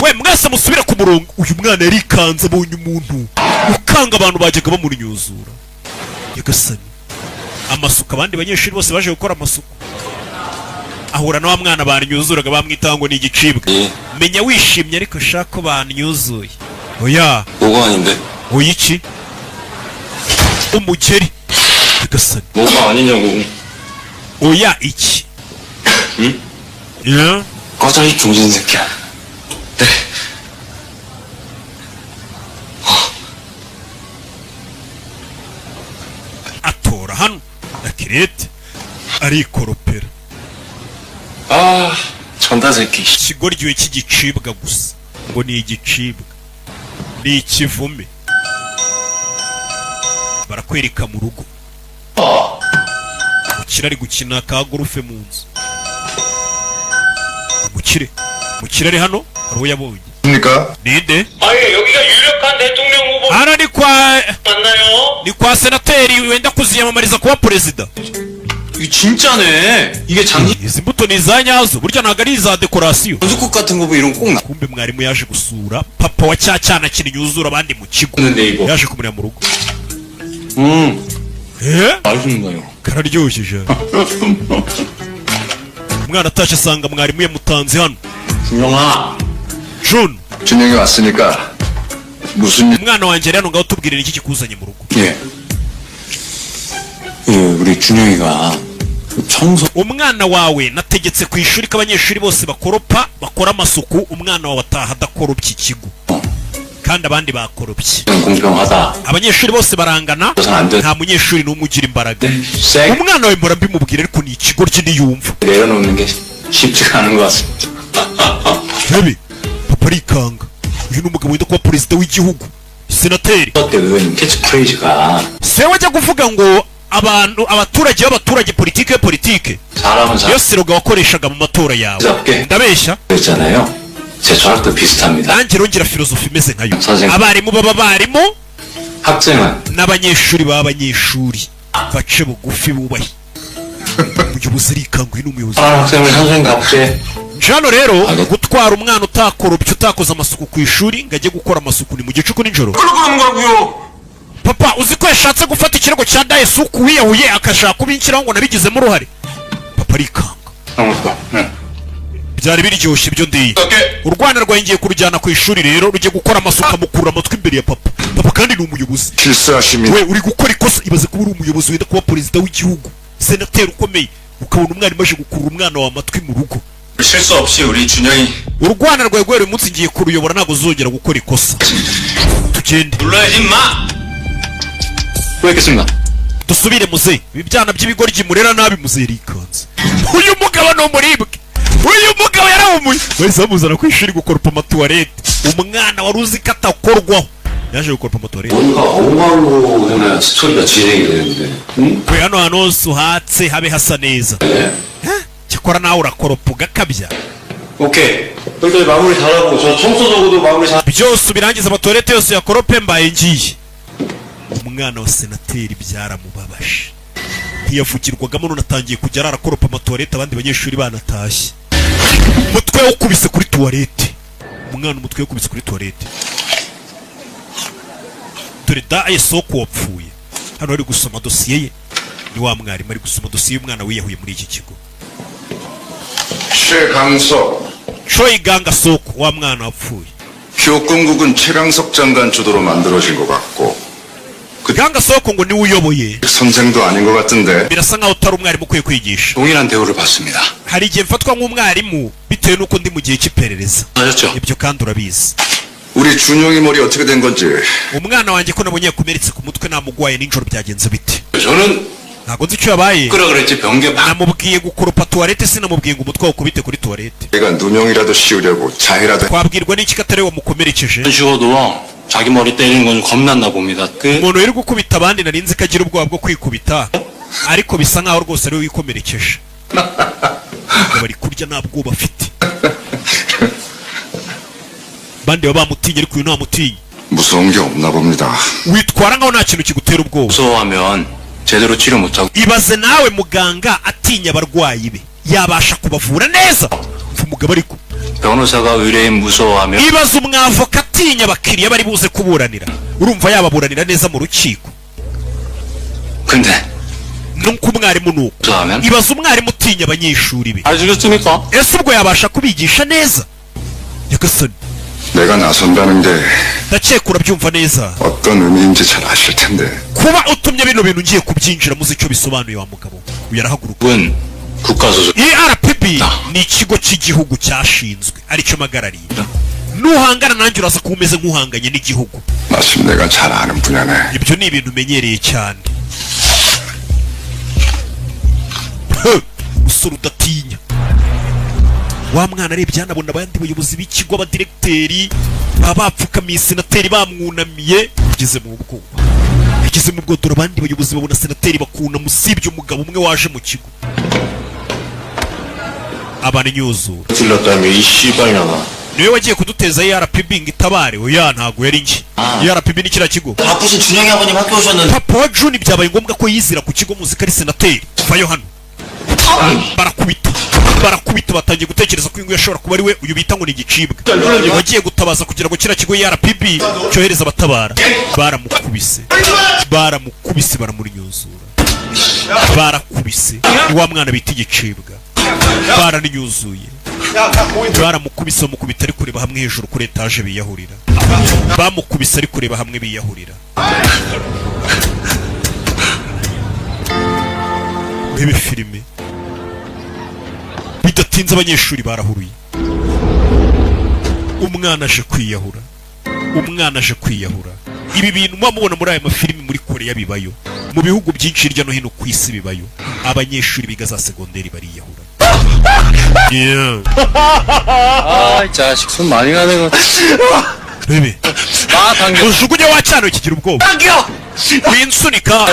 We mwese musubire ku murongo. Uyu mwana yarikanze abonye umuntu ukanga abantu bajyaga bamunyuzura. Yagasani amasuka abandi banyeshuri bose baje gukora amasuku. Ahura na wa mwana banyuzuraga bamwitaho ngo ni igicibwa. Menya wishimye ariko shaka banyuzuye. Oya 뭐가 아닌데? oya iki umugeri. Yagasani 뭐가 아니냐고. oya iki 야 꺼져 이 중진 새끼야. 네. atora hano na kirete arikoropera. 아, 전다 새끼. ikigoryiwe cy'igicibwa gusa ngo ni igicibwa, ni ikivume. Barakwereka mu rugo umukire ari gukina ka gorufe mu nzu. umukire ari hano hari uwo yabonye. 그러니까 ninde? 아예 여기가 유력한 대통령 후보 hano 맞나요? ni kwa senateri wenda kuziyamamariza kuba perezida. 이게 진짜네. 이게 izi mbuto ni za nyazo, burya ntabwo ari iza dekorasiyo. 장수국 같은 거 뭐 이런 거 꼭 나. kumbe mwarimu yaje gusura papa wa cya cyana kinyuzura abandi mu kigo. 근데 이거 yaje kumureba mu rugo. 맛있는가요? kararyoshye. umwana atashye asanga mwarimu yamutanze hano. 준영아. June, 준영이 왔으니까 무슨 일? umwana wanjye rero ngaho tubwire iki kikuzanye mu rugo. 예. 우리 준영이가 청소 umwana wawe nategetse ku ishuri ko abanyeshuri bose bakoropa bakora amasuku, umwana wawe ataha adakoropye ikigo kandi abandi bakoropye. 공평하다. abanyeshuri bose barangana, nta munyeshuri n'umwe ugira imbaraga. 쌩 umwana wawe mpora mbimubwira ariko ni ikigo rye niyumva. 내려놓는 게 쉽지가 않은 것 같습니다. Hebe, papa arikanga. Uyu ni umugabo wenda kuba perezida w'igihugu, senateri. 그때 의원님 캐치프레이즈가 Se wajya kuvuga ngo abaturage politike 사람은 잘 iyo siroga wakoreshaga mu matora yawe. 잡게 Ndabeshya? 그랬잖아요. 제 철학도 비슷합니다. nanjye rongera filozofi imeze nkayo. 선생님. abarimu baba abarimu 학생은 n'abanyeshuri baba abanyeshuri bace bugufi bubahe. umuyobozi arikanga. uyu ni umuyobozi. 사람 학생을 선생님답게 hano rero gutwara umwana utakorobye utakoze amasuku ku ishuri ngo ajye gukora amasuku ni mu gicuku nijoro. 그러는 거라고요. papa uzi ko yashatse gufata ikirego cya dayesuku wiyahuye akashaka kubinshyiraho ngo nabigizemo uruhare. papa arikanga. byari biryoshye ibyo ndiye. u Rwanda rwangiye kurujyana ku ishuri rero rujye gukora amasuku amukura amatwi imbere ya papa. papa kandi ni umuyobozi. 실수하시면 we uri gukora ikosa, ibaze kuba uri umuyobozi wenda kuba perezida w'igihugu, senateri ukomeye, ukabona umwarimu aje gukurura umwana wawe amatwi mu rugo. 실수 없이 우리 준영이 u Rwanda rwawe rwari umunsi ngiye kuruyobora ntabwo uzongera gukora ikosa. tugende 불러야지 마. 고맙겠습니다. dusubire muze. ibi byana by'ibigoryi murera nabi muze rikanze. uyu mugabo ni umuribwe. uyu mugabo yarawumuye. bahise bamuzana ku ishuri gukoropa amatuwarete. umwana wari uzi ko atakorwaho yaje gukoropa amatuwarete. 뭔가 엉망으로 해놔야 스토리가 진행이 되는데. 응? we hano hantu hose uhatse habe hasa neza. cyakora nawe urakoropa ugakabya. 오케이. 일단 마무리 잘하고 저 청소도구도 마무리 잘. byose ubirangiza amatuwarete yose yakorope mbaye ngiye. umwana wa senateri byaramubabaje. ntiyavugirwagamo none atangiye kujya arakoropa amatuwarete abandi banyeshuri banatashye. umutwe we ukubise kuri tuwarete. umwana umutwe we ukubise kuri tuwarete. dore daye soko wapfuye. hano ari gusoma dosiye ye. ni wa mwarimu ari gusoma dosiye y'umwana wiyahuye muri iki kigo. 최강석 Choi Ganga Soko wa mwana wapfuye. 교육공국은 최강석 장관 주도로 만들어진 것 같고 muganga soko ngo niwe uyoboye 선생도 아닌 것 같은데. birasa nkaho utari umwarimu ukwiye kwigisha. 동일한 대우를 받습니다. hari igihe mfatwa nk'umwarimu bitewe n'uko ndi mu gihe cy'iperereza. 아셨죠? ibyo kandi urabizi. 우리 준용이 머리 어떻게 된 건지. umwana wanjye ko nabonye yakomeretse ku mutwe namugwaye nijoro byagenze bite? 저는 ntabwo nzi icyo yabaye. 끄라 그랬지 변개 반. namubwiye gukoropa tuwarete sinamubwiye ngo umutwe wakubite kuri tuwarete. 내가 누명이라도 씌우려고 자해라도. twabwirwa n'iki ko atari we wamukomerekeje? 쉬워도 자기 머리 때리는 건 좀 겁났나 봅니다. umuntu uri gukubita abandi nari nzi ko agira ubwoba bwo kwikubita ariko bisa nkaho rwose ari we wikomerekeje. bari kurya nta bwoba afite. bandi baba bamutinye ariko uyu ntamutinye. 무서운 게 없나 봅니다. witwara nkaho nta kintu kigutera ubwoba. 무서워하면 제대로 치료 못하고. ibaze nawe muganga atinya abarwayi be yabasha kubavura neza? umugabo ariko 변호사가 의뢰인 무서워하면. ibaze umwavoka atinya abakiriya bari buze kuburanira, urumva yababuranira neza mu rukiko? 근데 nuko umwarimu nuko. 무서워하면. ibaze umwarimu utinya abanyeshuri be, 알려주겠습니까? ese ubwo yabasha kubigisha neza? nyagasani 내가 나선다는 게 ndakeka urabyumva neza. 어떤 의미인지 잘 아실 텐데. kuba utumye bino bintu ngiye kubyinjira muzi icyo bisobanuye wa mugabo. uyu arahaguruka. 군 국가소속. ERPB ni ikigo cy'igihugu cyashinzwe aricyo magarariye. nuhangana nanjye uraza kuba umeze nk'uhanganye n'igihugu. 마침 내가 잘 아는 분야네. ibyo ni ibintu umenyereye cyane. usura udatinya. wa mwana arebye yanabona abandi bayobozi b'ikigo, abadiregiteri baba bapfukamiye senateri bamwunamiye. ageze mu bwoba dore abandi bayobozi babona senateri bakunama usibye umugabo umwe waje mu kigo. abana inyuzura. 질렀다며 이 씨발년아. niwe wagiye kuduteza ERPB ngo itabare? oya ntago yari njye. ERPB ni kiriya kigo. 바쁘신 준영이 아버님 학교 오셨는데. papa wa Juni byabaye ngombwa ko yizira ku kigo muzi ko ari senateri. vayo hano. barakubita batangiye gutekereza ko ingo yashobora kuba ari we uyu bita ngo ni igicibwa wagiye gutabaza kugira ngo kiriya kigo ERPB cyohereza abatabara. baramukubise baramurinyuzura. barakubise wa mwana bita igicibwa baraninyuzuye. baramukubise bamukubita ari kureba hamwe hejuru kuri etaje biyahurira. bamukubise ari kureba hamwe biyahurira. urebe filime. bidatinze abanyeshuri barahuruye. umwana aje kwiyahura. ibi bintu muba mubona muri aya mafilimi muri Koreya bibayo, mu bihugu byinshi hirya no hino ku isi bibayo. abanyeshuri biga za segonderi bariyahura. 아, 자식 손 많이 가네. bebe ujugunye wacyano kigira ubwoba. winsunika.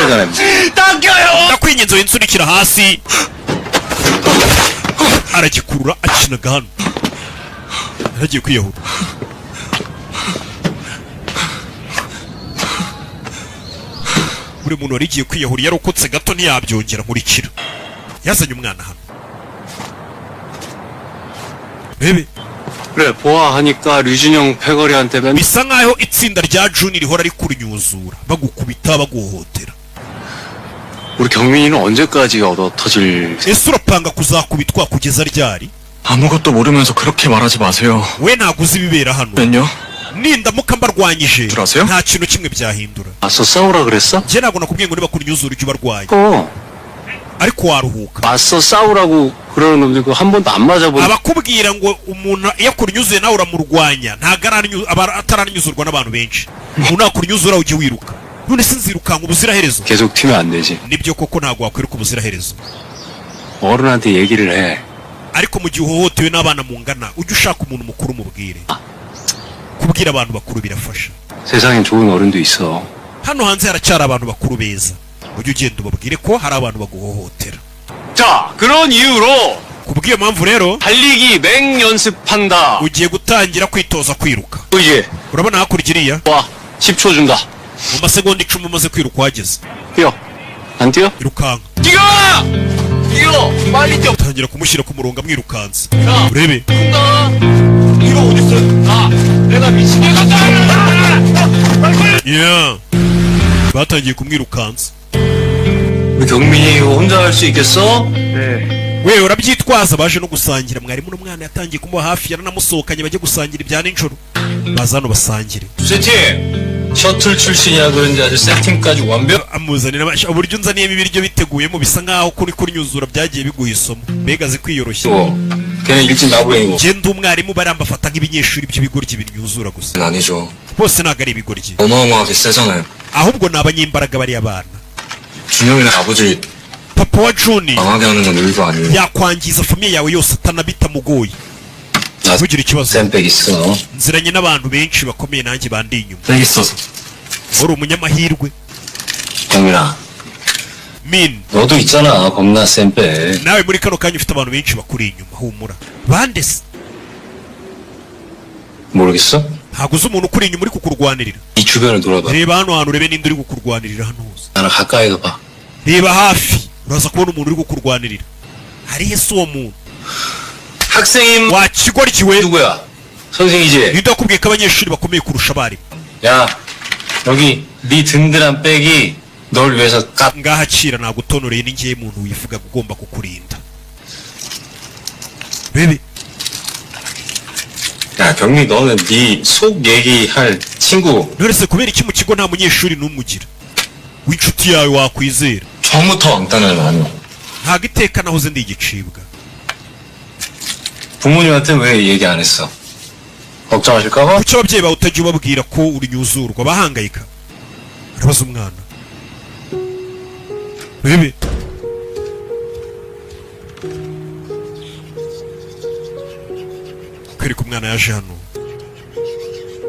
ndakwinginze winsunikira hasi. aragikurura akinaga hano. yaragiye kwiyahura. buri muntu wari igiye kwiyahura yarokotse gato ntiyabyongera nkurikira. yazanye umwana hano. bebe 그래, 보아하니까 류진영 패거리한테 맨. bisa nkaho itsinda rya Juni rihora rikunyuzura bagukubita baguhohotera. 우리 경민이는 언제까지 얻어 터질. ese urapanga kuzakubitwa kugeza ryari? 아무것도 모르면서 그렇게 말하지 마세요. we ntabwo uzi ibibera hano. 면요? nindamuka mbarwanyije Turaseo? nta kintu kimwe byahindura. 맞서 싸우라 그랬어? njye ntabwo nakubwiye ngo niba kunyuzura ujye ubarwaye ariko waruhuka. 맞서 싸우라고 그러는 놈들 한 번도 안 맞아본. abakubwira ngo umuntu iyo akunyuzuye nawe uramurwanya ntabwo ataranyuzurwa n'abantu benshi. umuntu nakunyuzura ujye wiruka. none sinzirukanka ubuziraherezo. 계속 튀면 안 되지. nibyo koko ntabwo wakwiruka ubuziraherezo. 어른한테 얘기를 해. ariko mu gihe uhohotewe n'abana mungana ujye ushaka umuntu mukuru umubwire. kubwira abantu bakuru birafasha. 세상엔 좋은 어른도 있어. hano hanze haracyari abantu bakuru beza. ujye ugenda ubabwire ko hari abantu baguhohotera. 자, 그런 이유로 kubw'iyo mpamvu rero 달리기 맹 연습한다. ugiye gutangira kwitoza kwiruka. 이제 urabona hakurya iriya 와, 10초 준다. mu masegonda 10 umaze kwiruka wageze. 뛰어. 안 뛰어? irukanka. 뛰어! 뛰어! 빨리 뛰어. utangira kumushyira ku murongo amwirukansa. urebe 나 이거 어딨어? 나 내가 미치게 간다. yeah. batangiye kumwirukansa. 우리 경민이 이거 혼자 할 수 있겠어? we urabyitwaza. baje no gusangira. mwarimu n'umwana yatangiye kumuba hafi yaranamusohokanye bajye gusangira ibya nijoro. baza hano basangire. 세티 셔틀 출신이라 그런지 아주 세팅까지 완벽. amuzanira uburyo unzaniyemo ibiryo biteguyemo bisa nkaho kuri nyuzura byagiye biguha isomo mbega zikwiyoroshya 걔는 일진 나부랭이고. genda umwarimu barambafata nk'ibinyeshuri by'ibigoryi binyuzura gusa 아니죠. bose ntabwo ari ibigoryi 어마어마하게 세잖아요. ahubwo ni abanyembaraga bariya bana 준영이네 아버지 papa wa Juni 망하게 하는 건 일도 아니에요. yakwangiza famiye yawe yose atanabitamugoye ntugire ikibazo 쌤백 있어. nziranye n'abantu benshi bakomeye nanjye bandi inyuma 백 있어서. uri umunyamahirwe 경민아, min 너도 있잖아 겁나 쌤백. nawe muri kano kanya ufite abantu benshi bakuri inyuma humura bande se 모르겠어? ntabwo uzi umuntu ukuri inyuma uri kukurwanirira 이 주변을 돌아봐. reba hano hantu urebe ninde uri kukurwanirira hano hose 나는 가까이서 봐. reba hafi uraza kubona umuntu uri kukurwanirira harihe se uwo muntu 학생임 wakigoryiwe 누구야? 선생이지? ninde wakubwiye ko abanyeshuri bakomeye kurusha abarimu 야, 여기 네 든든한 백이 널 위해서 까. ngaha acira nagutonoreye ni ngewe muntu wivuga ugomba kukurinda bebe 야, 경미 너는 네 속 얘기할 친구 nonese kubera iki mu kigo nta munyeshuri n'umwe ugira w'inshuti yawe wakwizera 처음부터 왕따는 아니야. ntabwo iteka nahoze ndi igicibwa 부모님한테 왜 얘기 안 했어? 걱정하실까봐? kuki ababyeyi bawe utajya ubabwira ko uri nyuzurwa bahangayika urabaza umwana bebe kwereka umwana yaje hano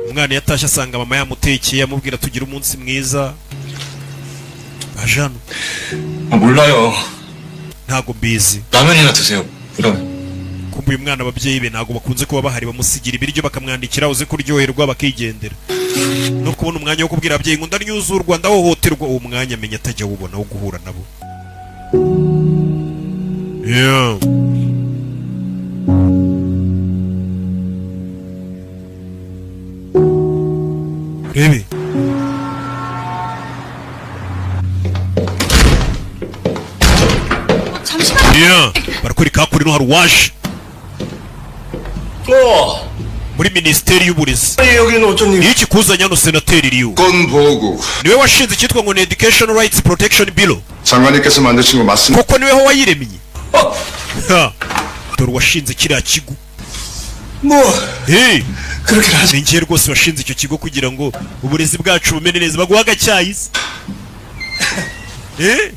umwana yatashye asanga mama yamutekeye amubwira tugira umunsi mwiza aje hano 몰라요. ntago mbizi 라면이나 드세요. 이러면. kumva uyu mwana ababyeyi be ntago bakunze kuba bahari bamusigira ibiryo bakamwandikira uze kuryoherwa bakigendera no kubona umwanya wo kubwira ababyeyi ngo ndanyuzurwa ndahohoterwa uwo mwanya amenya atajya awubona wo guhura nabo yeah. rebe 잠시만. yeah. barakwereka hakurino hari uwaje muri minisiteri y'uburezi 여기는 어쩐 일? niyo ikikuzanye hano senateri riyo 건 보고 niwe washinze icyitwa ngo ni Education Rights Protection Bill 장관님께서 만드신 거 맞습니다. koko niweho wayiremye ha dore washinze kiriya kigo 뭐 hey 그렇게 하지? ni njye rwose washinze icyo kigo kugira ngo uburezi bwacu bumene neza baguha agacyahise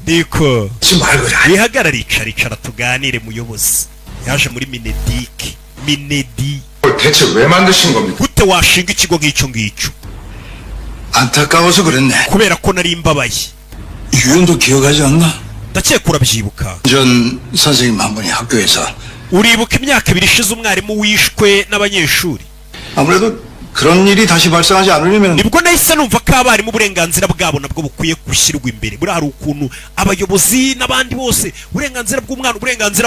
niko 지금 말고 wihagarara icara tuganire muyobozi yaje muri minedi 대체 왜 만드신 겁니까? gute washinga ikigo nk'icyo ngicyo 안타까워서 그랬네. kubera ko nari mbabaye 유연도 기억하지 않나? ndakeka urabyibuka 전 선생님 한 분이 학교에서 uribuka imyaka ibiri ishize umwarimu wishwe n'abanyeshuri 아무래도 그런 일이 다시 발생하지 않으려면 nibwo nahise numva ko abarimu uburenganzira bwabo nabwo bukwiye gushyirwa imbere buriya hari ukuntu abayobozi n'abandi bose uburenganzira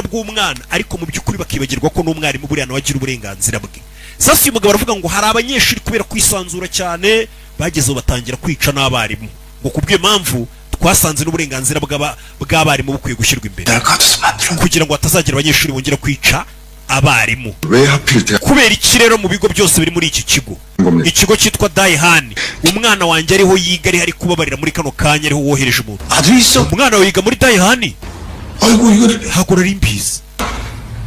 bw'umwana ariko mu by'ukuri bakibagirwa ko n'umwarimu buriya nawe agira uburenganzira bwe sasa uyu mugabo aravuga ngo hari abanyeshuri kubera kwisanzura cyane bagezeho batangira kwica n'abarimu ngo kubw'iyo mpamvu twasanze n'uburenganzira bw'abarimu bukwiye gushyirwa imbere kugira ngo hatazagira abanyeshuri bongera kwica abarimu 왜 하필 대학 kubera iki rero mu bigo byose biri muri iki kigo 겁니까? ikigo cyitwa Daihani umwana wanjye ariho yiga ari kubabarira muri kano kanya ariho wohereje umuntu 아들이 있어? umwana wawe yiga muri Daihani 아이고 이거 ntabwo nari mbizi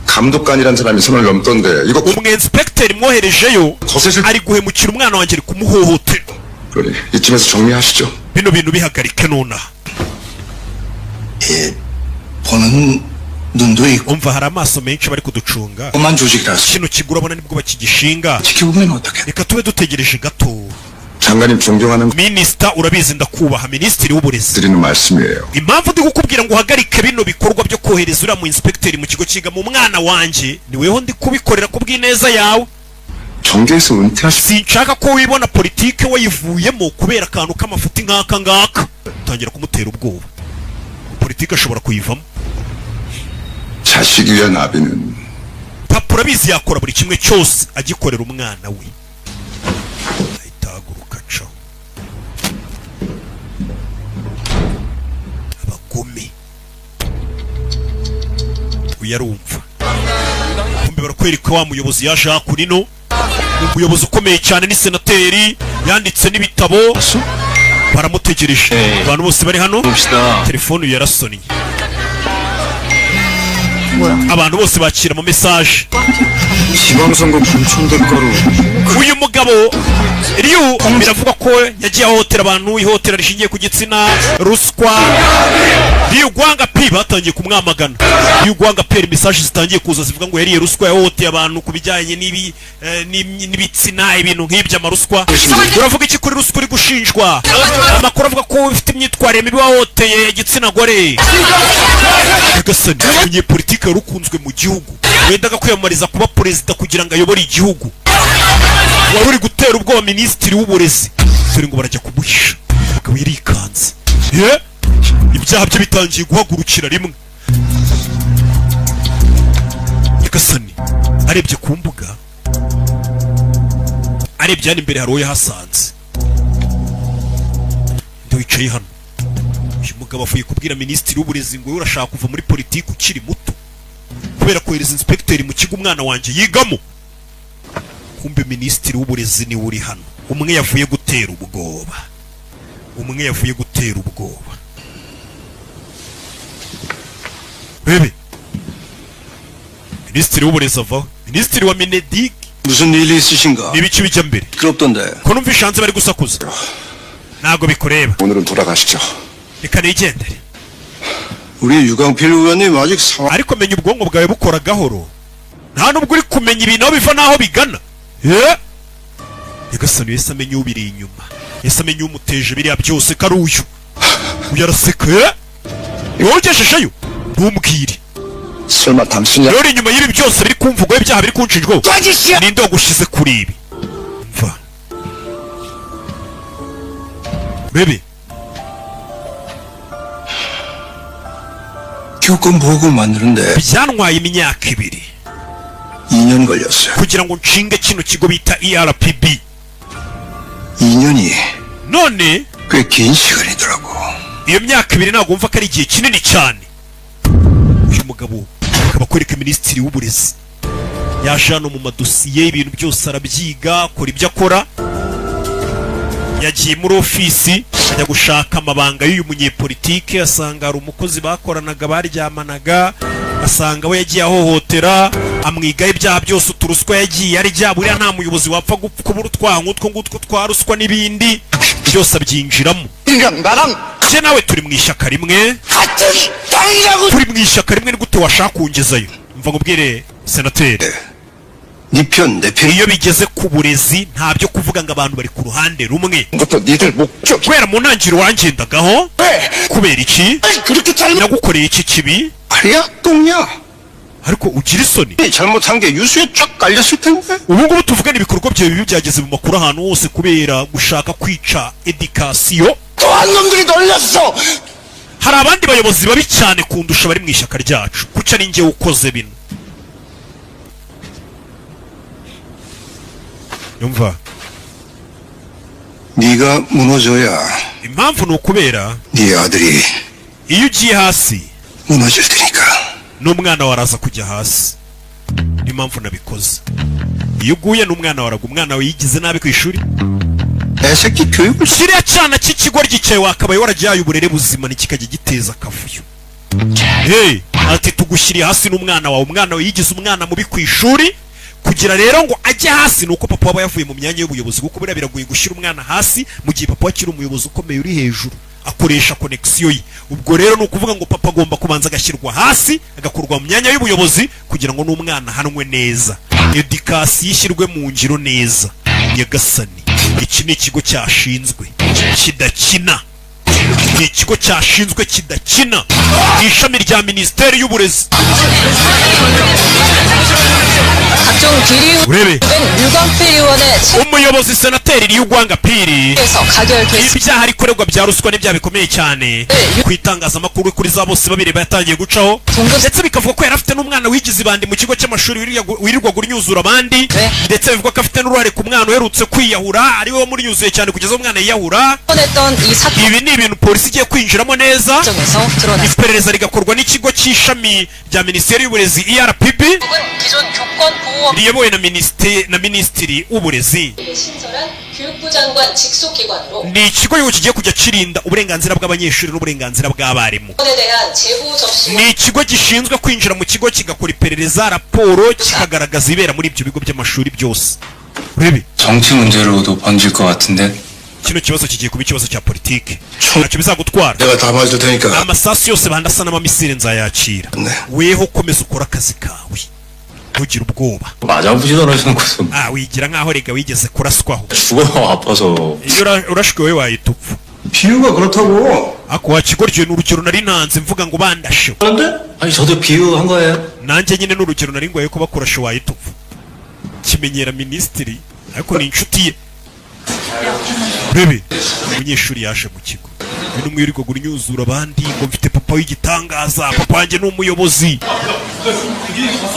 감독관이란 사람이 선을 넘던데 이거 umwenspekteri mwoherejeyo 거세질 ari guhemukira umwana wanjye ari kumuhohotera 그러니 이쯤에서 정리하시죠. bino bintu bihagarike nonaha 예, 보는 눈도 있고 umva hari amaso menshi bari kuducunga 그만 조직이라서 kino kigo urabona nibwo bakigishinga 지켜보면 어떡해? reka tube dutegereje gato 장관님 존경하는 minisita urabizi ndakubaha minisitiri w'uburezi 드리는 말씀이에요. impamvu ndi kukubwira ngo uhagarike bino bikorwa byo kohereza uriya mu inspekteri mu kigo kiga mu mwana wanjye niweho ndi kubikorera ku bw'ineza yawe 정계에서 은퇴하시 sinshaka ko wibona politike wayivuyemo kubera akantu k'amafuti nk'aka ngaka utangira kumutera ubwoba politike ashobora kuyivamo 자식 위한 아비는 papa urabizi yakora buri kimwe cyose agikorera umwana we ahita ahaguruka acaho abagome uyarumva kumbe barakwereka wa muyobozi yaje hakurino umuyobozi ukomeye cyane ni senateri yanditse n'ibitabo baramutegereje abantu bose bari hano telefone yarasonnye abantu bose bakira mu message 지방선거 공천대가로 uyu mugabo Ryu biravuga ko yagiye ahohotera abantu ihotera rishingiye ku gitsina ruswa Ryu Gwanga P batangiye kumwamagana Ryu Gwanga P message zitangiye kuza zivuga ngo yariye ruswa yahohoteye abantu kubijyanye n'ibitsina ibintu nk'ibyo amaruswa uravuga iki kuri ruswa uri gushinjwa amakuru avuga ko ufite imyitwarire mibi wahoteye igitsina gore Gasani umunyepolitike yarukunzwe mu gihugu wendaga kwiyamamariza kuba perezida kugira ngo ayobore igihugu wari uri gutera ubwoba minisitiri w'uburezi dore ngo barajya kumuhisha akaba yirikanze ibyaha bye bitangiye guhagurukira rimwe Gasani arebye ku mbuga arebye hano imbere hari uwo yahasanze ndi wicaye hano uyu mugabo avuye kubwira minisitiri w'uburezi ngo urashaka kuva muri politiki ukiri muto kubera kohereza inspecteur mu kigo umwana wanjye yigamo kumbe minisitiri w'uburezi ni uri hano umwe yavuye gutera ubwoba bebe minisitiri w'uburezi avaho minisitiri wa Minedik 무슨 일이 있으신가? n'ibiki bijya mbere 시끄럽던데. ko numva ishanze bari gusakuza ntago bikureba 오늘은 돌아가시죠. reka nigendere 우리 유강필 의원님 아직 상황 ariko menya ubwonko bwawe bukora gahoro nta nubwo uri kumenya ibintu aho biva n'aho bigana Nyagasani Yesu amenye ubiri inyuma Yesu amenye umuteje biriya byose ko ari uyu araseka wowe ugejejeyo ntumbwire 설마 당신이 rero inyuma y'ibi byose biri kumvugaho ibyaha biri kunshinjwaho ninde wagushize kuri ibi mva bebe 교권 보고 만드는데 byantwaye imyaka 2 2년 걸렸어요. kugira ngo nshinge kino kigo bita ERPB 2년이 none 꽤 긴 시간이더라고. iyo myaka 2 ntabwo wumva ko ari igihe kinini cyane uyu mugabo akaba akwereka minisitiri w'uburezi yaje hano mu madosiye ibintu byose arabyiga akora ibyo akora yagiye muri ofisi ajya gushaka amabanga y'uyu munyepolitike asanga hari umukozi bakoranaga baryamanaga asanga we yagiye ahohotera amwigaho ibyaha byose uturuswa yagiye arya buriya nta muyobozi wapfa kubura utwaha nk'utwo ngutwo twa ruswa n'ibindi byose abyinjiramo je nawe turi mu ishyaka rimwe ni gute washaka kungezayo mva ngubwire senateri 니편 내편 iyo bigeze ku burezi nta byo kuvuga ngo abantu bari ku ruhande rumwe 부터 니들 목적 kubera mu ntangiriro wangendagaho kubera iki 그렇게 잘못 nagukoreye iki kibi 아니야 똥이야. ariko ugira isoni 잘못한 게 유수에 쫙 깔렸을 텐데. ubu ngubu tuvugana ibikorwa byawe bibi byageze mu makuru ahantu hose kubera gushaka kwica edikasiyo 또한 놈들이 놀렸어. hari abandi bayobozi babi cyane kundusha bari mu ishyaka ryacu kuki ari njye ukoze bino yumva 네가 무너져야 impamvu ni ukubera 네 아들이 iyo ugiye hasi 무너질 테니까. n'umwana wawe araza kujya hasi niyo mpamvu nabikoze iyo uguye n'umwana wawe umwana wawe yigize nabi ku ishuri 애새끼 교육을 kiriya cyana cy'ikigo ryicaye wakabaye waragihaye uburere buzima ntikikajya giteza akavuyo ati tugushyiriye hasi n'umwana wawe umwana wawe yigize umwana mubi ku ishuri kugira rero ngo ajye hasi nuko papa waba yavuye mu myanya y'ubuyobozi kuko buriya biragoye gushyira umwana hasi mu gihe papa akiri umuyobozi ukomeye uri hejuru akoresha connection ye ubwo rero ni ukuvuga ngo papa agomba kubanza agashyirwa hasi agakurwa mu myanya y'ubuyobozi kugira ngo n'umwana hanwe neza edikasi yishyirwe mu ngiro neza Nyagasani iki ni ikigo cyashinzwe kidakina ni ikigo cyashinzwe kidakina ni ishami rya minisiteri y'uburezi 각종 비리 urebe 유광필 의원의 umuyobozi senateri Ryu Gwanga Pili 책에서 가결 결심 ibyaha arikorerwa bya ruswa n'ibyaha bikomeye cyane ku itangazamakuru kuri za bose babireba yatangiye gucaho ndetse bikavuga ko yari afite n'umwana wigize ibandi mu kigo cy'amashuri wirirwa gunyuzura abandi ndetse bivuga ko afite n'uruhare ku mwana uherutse kwiyahura ari we wamunyuzuye cyane kugeza umwana yiyahura 했던 이 사건 ibi ni ibintu polisi igiye kwinjiramo neza 과정에서 드러났습니다. iperereza rigakorwa n'ikigo cy'ishami rya minisiteri y'uburezi ERPB 기존 교권 보호 riyobowe na minisitiri w'uburezi 신설한 교육부 장관 직속 기관으로 ni ikigo kigiye kujya kirinda uburenganzira bw'abanyeshuri n'uburenganzira bw'abarimu. 에 대한 제보 접수 ni ikigo gishinzwe kwinjira mu kigo kigakora iperereza raporo kikagaragaza ibera muri ibyo bigo by'amashuri byose. urebe 정치 문제로도 번질 것 같은데. kino kibazo kigiye kuba ikibazo cya politike ntacyo bizagutwara. 내가 다 맞을 테니까. amasasu yose bandasa n'amamisire nzayakira. 네. weho komeza ukora akazi kawe ntugire ubwoba. 맞아보지도 않으시는 것은 wigira nkaho rega wigeze kuraswaho. 죽어서 아파서. iyo urashwe wowe wahita upfa. 비유가 그렇다고. ako wakigoryoye n'urugero nari nanze mvuga ngo bandashe. 아니 저도 비유한 거예요. nanjye nyine n'urugero nari ngoye ko bakurashe wahita upfa. kimenyera minisitiri ariko ni inshuti ye. Bebe umunyeshuri yaje mu kigo bino mwirirwa gunyuzura abandi ngo mfite papa w'igitangaza, papa wanjye ni umuyobozi.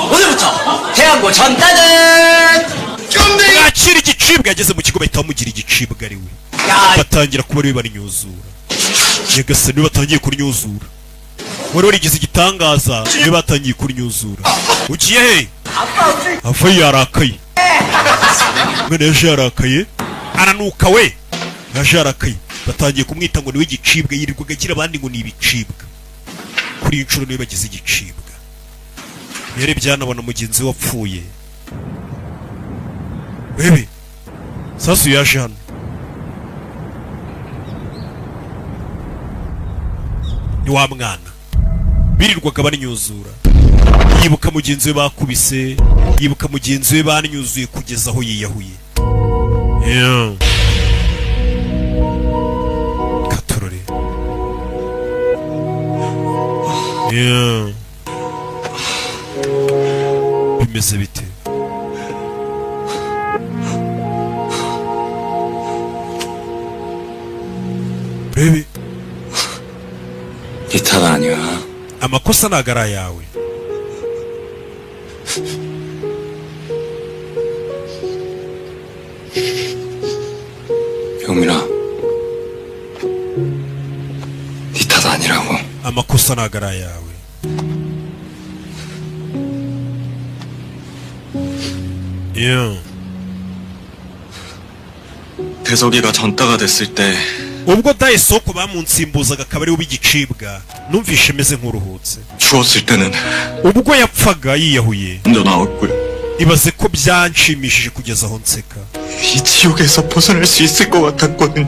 오늘부터 태양고 전단은 mwakira igicibwa yageze mu kigo bahita bamugira igicibwa ari we. batangira kuba ariwe barinyuzura. nyagasani niwe batangiye kurinyuzura. wari warigize igitangaza niwe batangiye kurinyuzura. ugiye he? ava yarakaye. mwana yaje yarakaye aranuka we. yaje yarakaye batangiye kumwita ngo niwe igicibwa, yirirwaga agira abandi ngo ni ibicibwa. kuri iyi nshuro niwe bagize igicibwa. rero byanabona mugenzi we wapfuye. bebe sasu yaje hano. ni wa mwana birirwaga banyuzura. yibuka mugenzi we bakubise, yibuka mugenzi we banyuzuye kugeza aho yiyahuye. katorore bimeze bite? bebe 네 탓 아니야. amakosa ntago ari ayawe. 병민아, 네 탓 아니라고. amakosa ntago ari ayawe. 대석이가 전따가 됐을 때 ubwo daisoko bamunsimbuzaga akaba ariwe w'igicibwa numvishe meze nk'uruhutse. 죽었을 때는 ubwo yapfaga yiyahuye 먼저 나올 거야. ibaze ko byanshimishije kugeza aho nseka. 이 지옥에서 벗어날 수 있을 것 같았거든.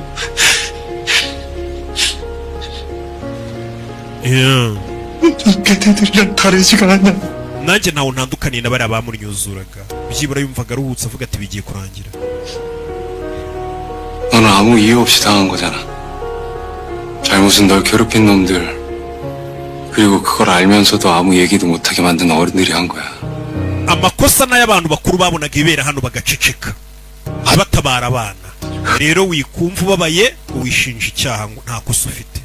걔네들이랑 다르지가 않아. nanjye ntawe ntandukaniye na bariya bamunyuzuraga. byibura yumvaga aruhutse avuga ati bigiye kurangira. 너는 아무 이유 없이 당한 거잖아. 잘못은 널 괴롭힌 놈들, 그리고 그걸 알면서도 아무 얘기도 못하게 만든 어른들이 한 거야. amakosa n'ay'abantu bakuru babonaga ibera hano bagaceceka batabara abana. rero wikumva ubabaye ngo wishinja icyaha ngo nta kosa ufite.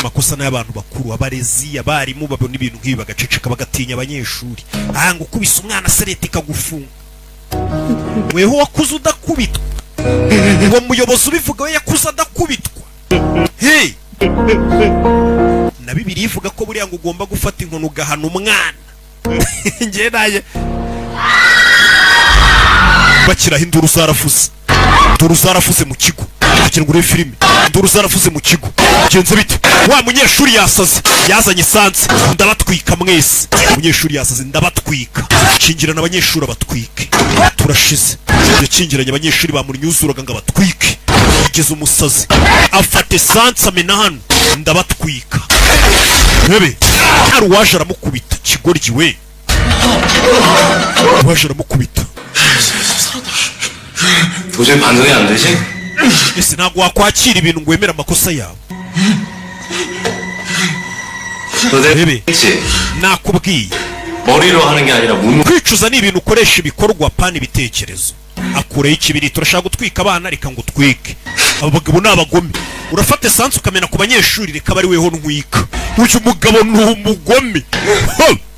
amakosa n'ay'abantu bakuru, abarezi, abarimu babona ibintu nk'ibi bagaceceka bagatinya abanyeshuri. ngo ukubise umwana se leta ikagufunga. weho wakuze udakubitwa. uwo muyobozi ubivuga we yakuze adakubitwa. hey na Bibiliya ivuga ko buriya ngo ugomba gufata inkono ugahana umwana. njye naye bakiraho induru zarafuze. induru zarafuze mu kigo kugira ngo urebe filime. induru zarafuze mu kigo bigenze bite? wa munyeshuri yasaze yazanye esanse ndabatwika mwese. umunyeshuri yasaze ndabatwika. kingirana abanyeshuri abatwike. turashize yakingiranye abanyeshuri bamunyuzuraga ngo abatwike. yigeze umusazi afata esanse amena hano ndabatwika. rebe hari uwaje aramukubita kigoryi we. uwaje aramukubita. 도저히 반성이 안 되지? ese ntabwo wakwakira ibintu ngo wemere amakosa yawe. 너 rebe 내가 nakubwiye 머리로 하는 게 아니라 몸으로. kwicuza ni ibintu ukoresha ibikorwa pana ibitekerezo. akureho ikibiriti urashaka gutwika abana reka ngo utwike. aba bagabo ni abagome. urafata esanse ukamena ku banyeshuri reka bari weho ntwika. uyu mugabo ni umugome.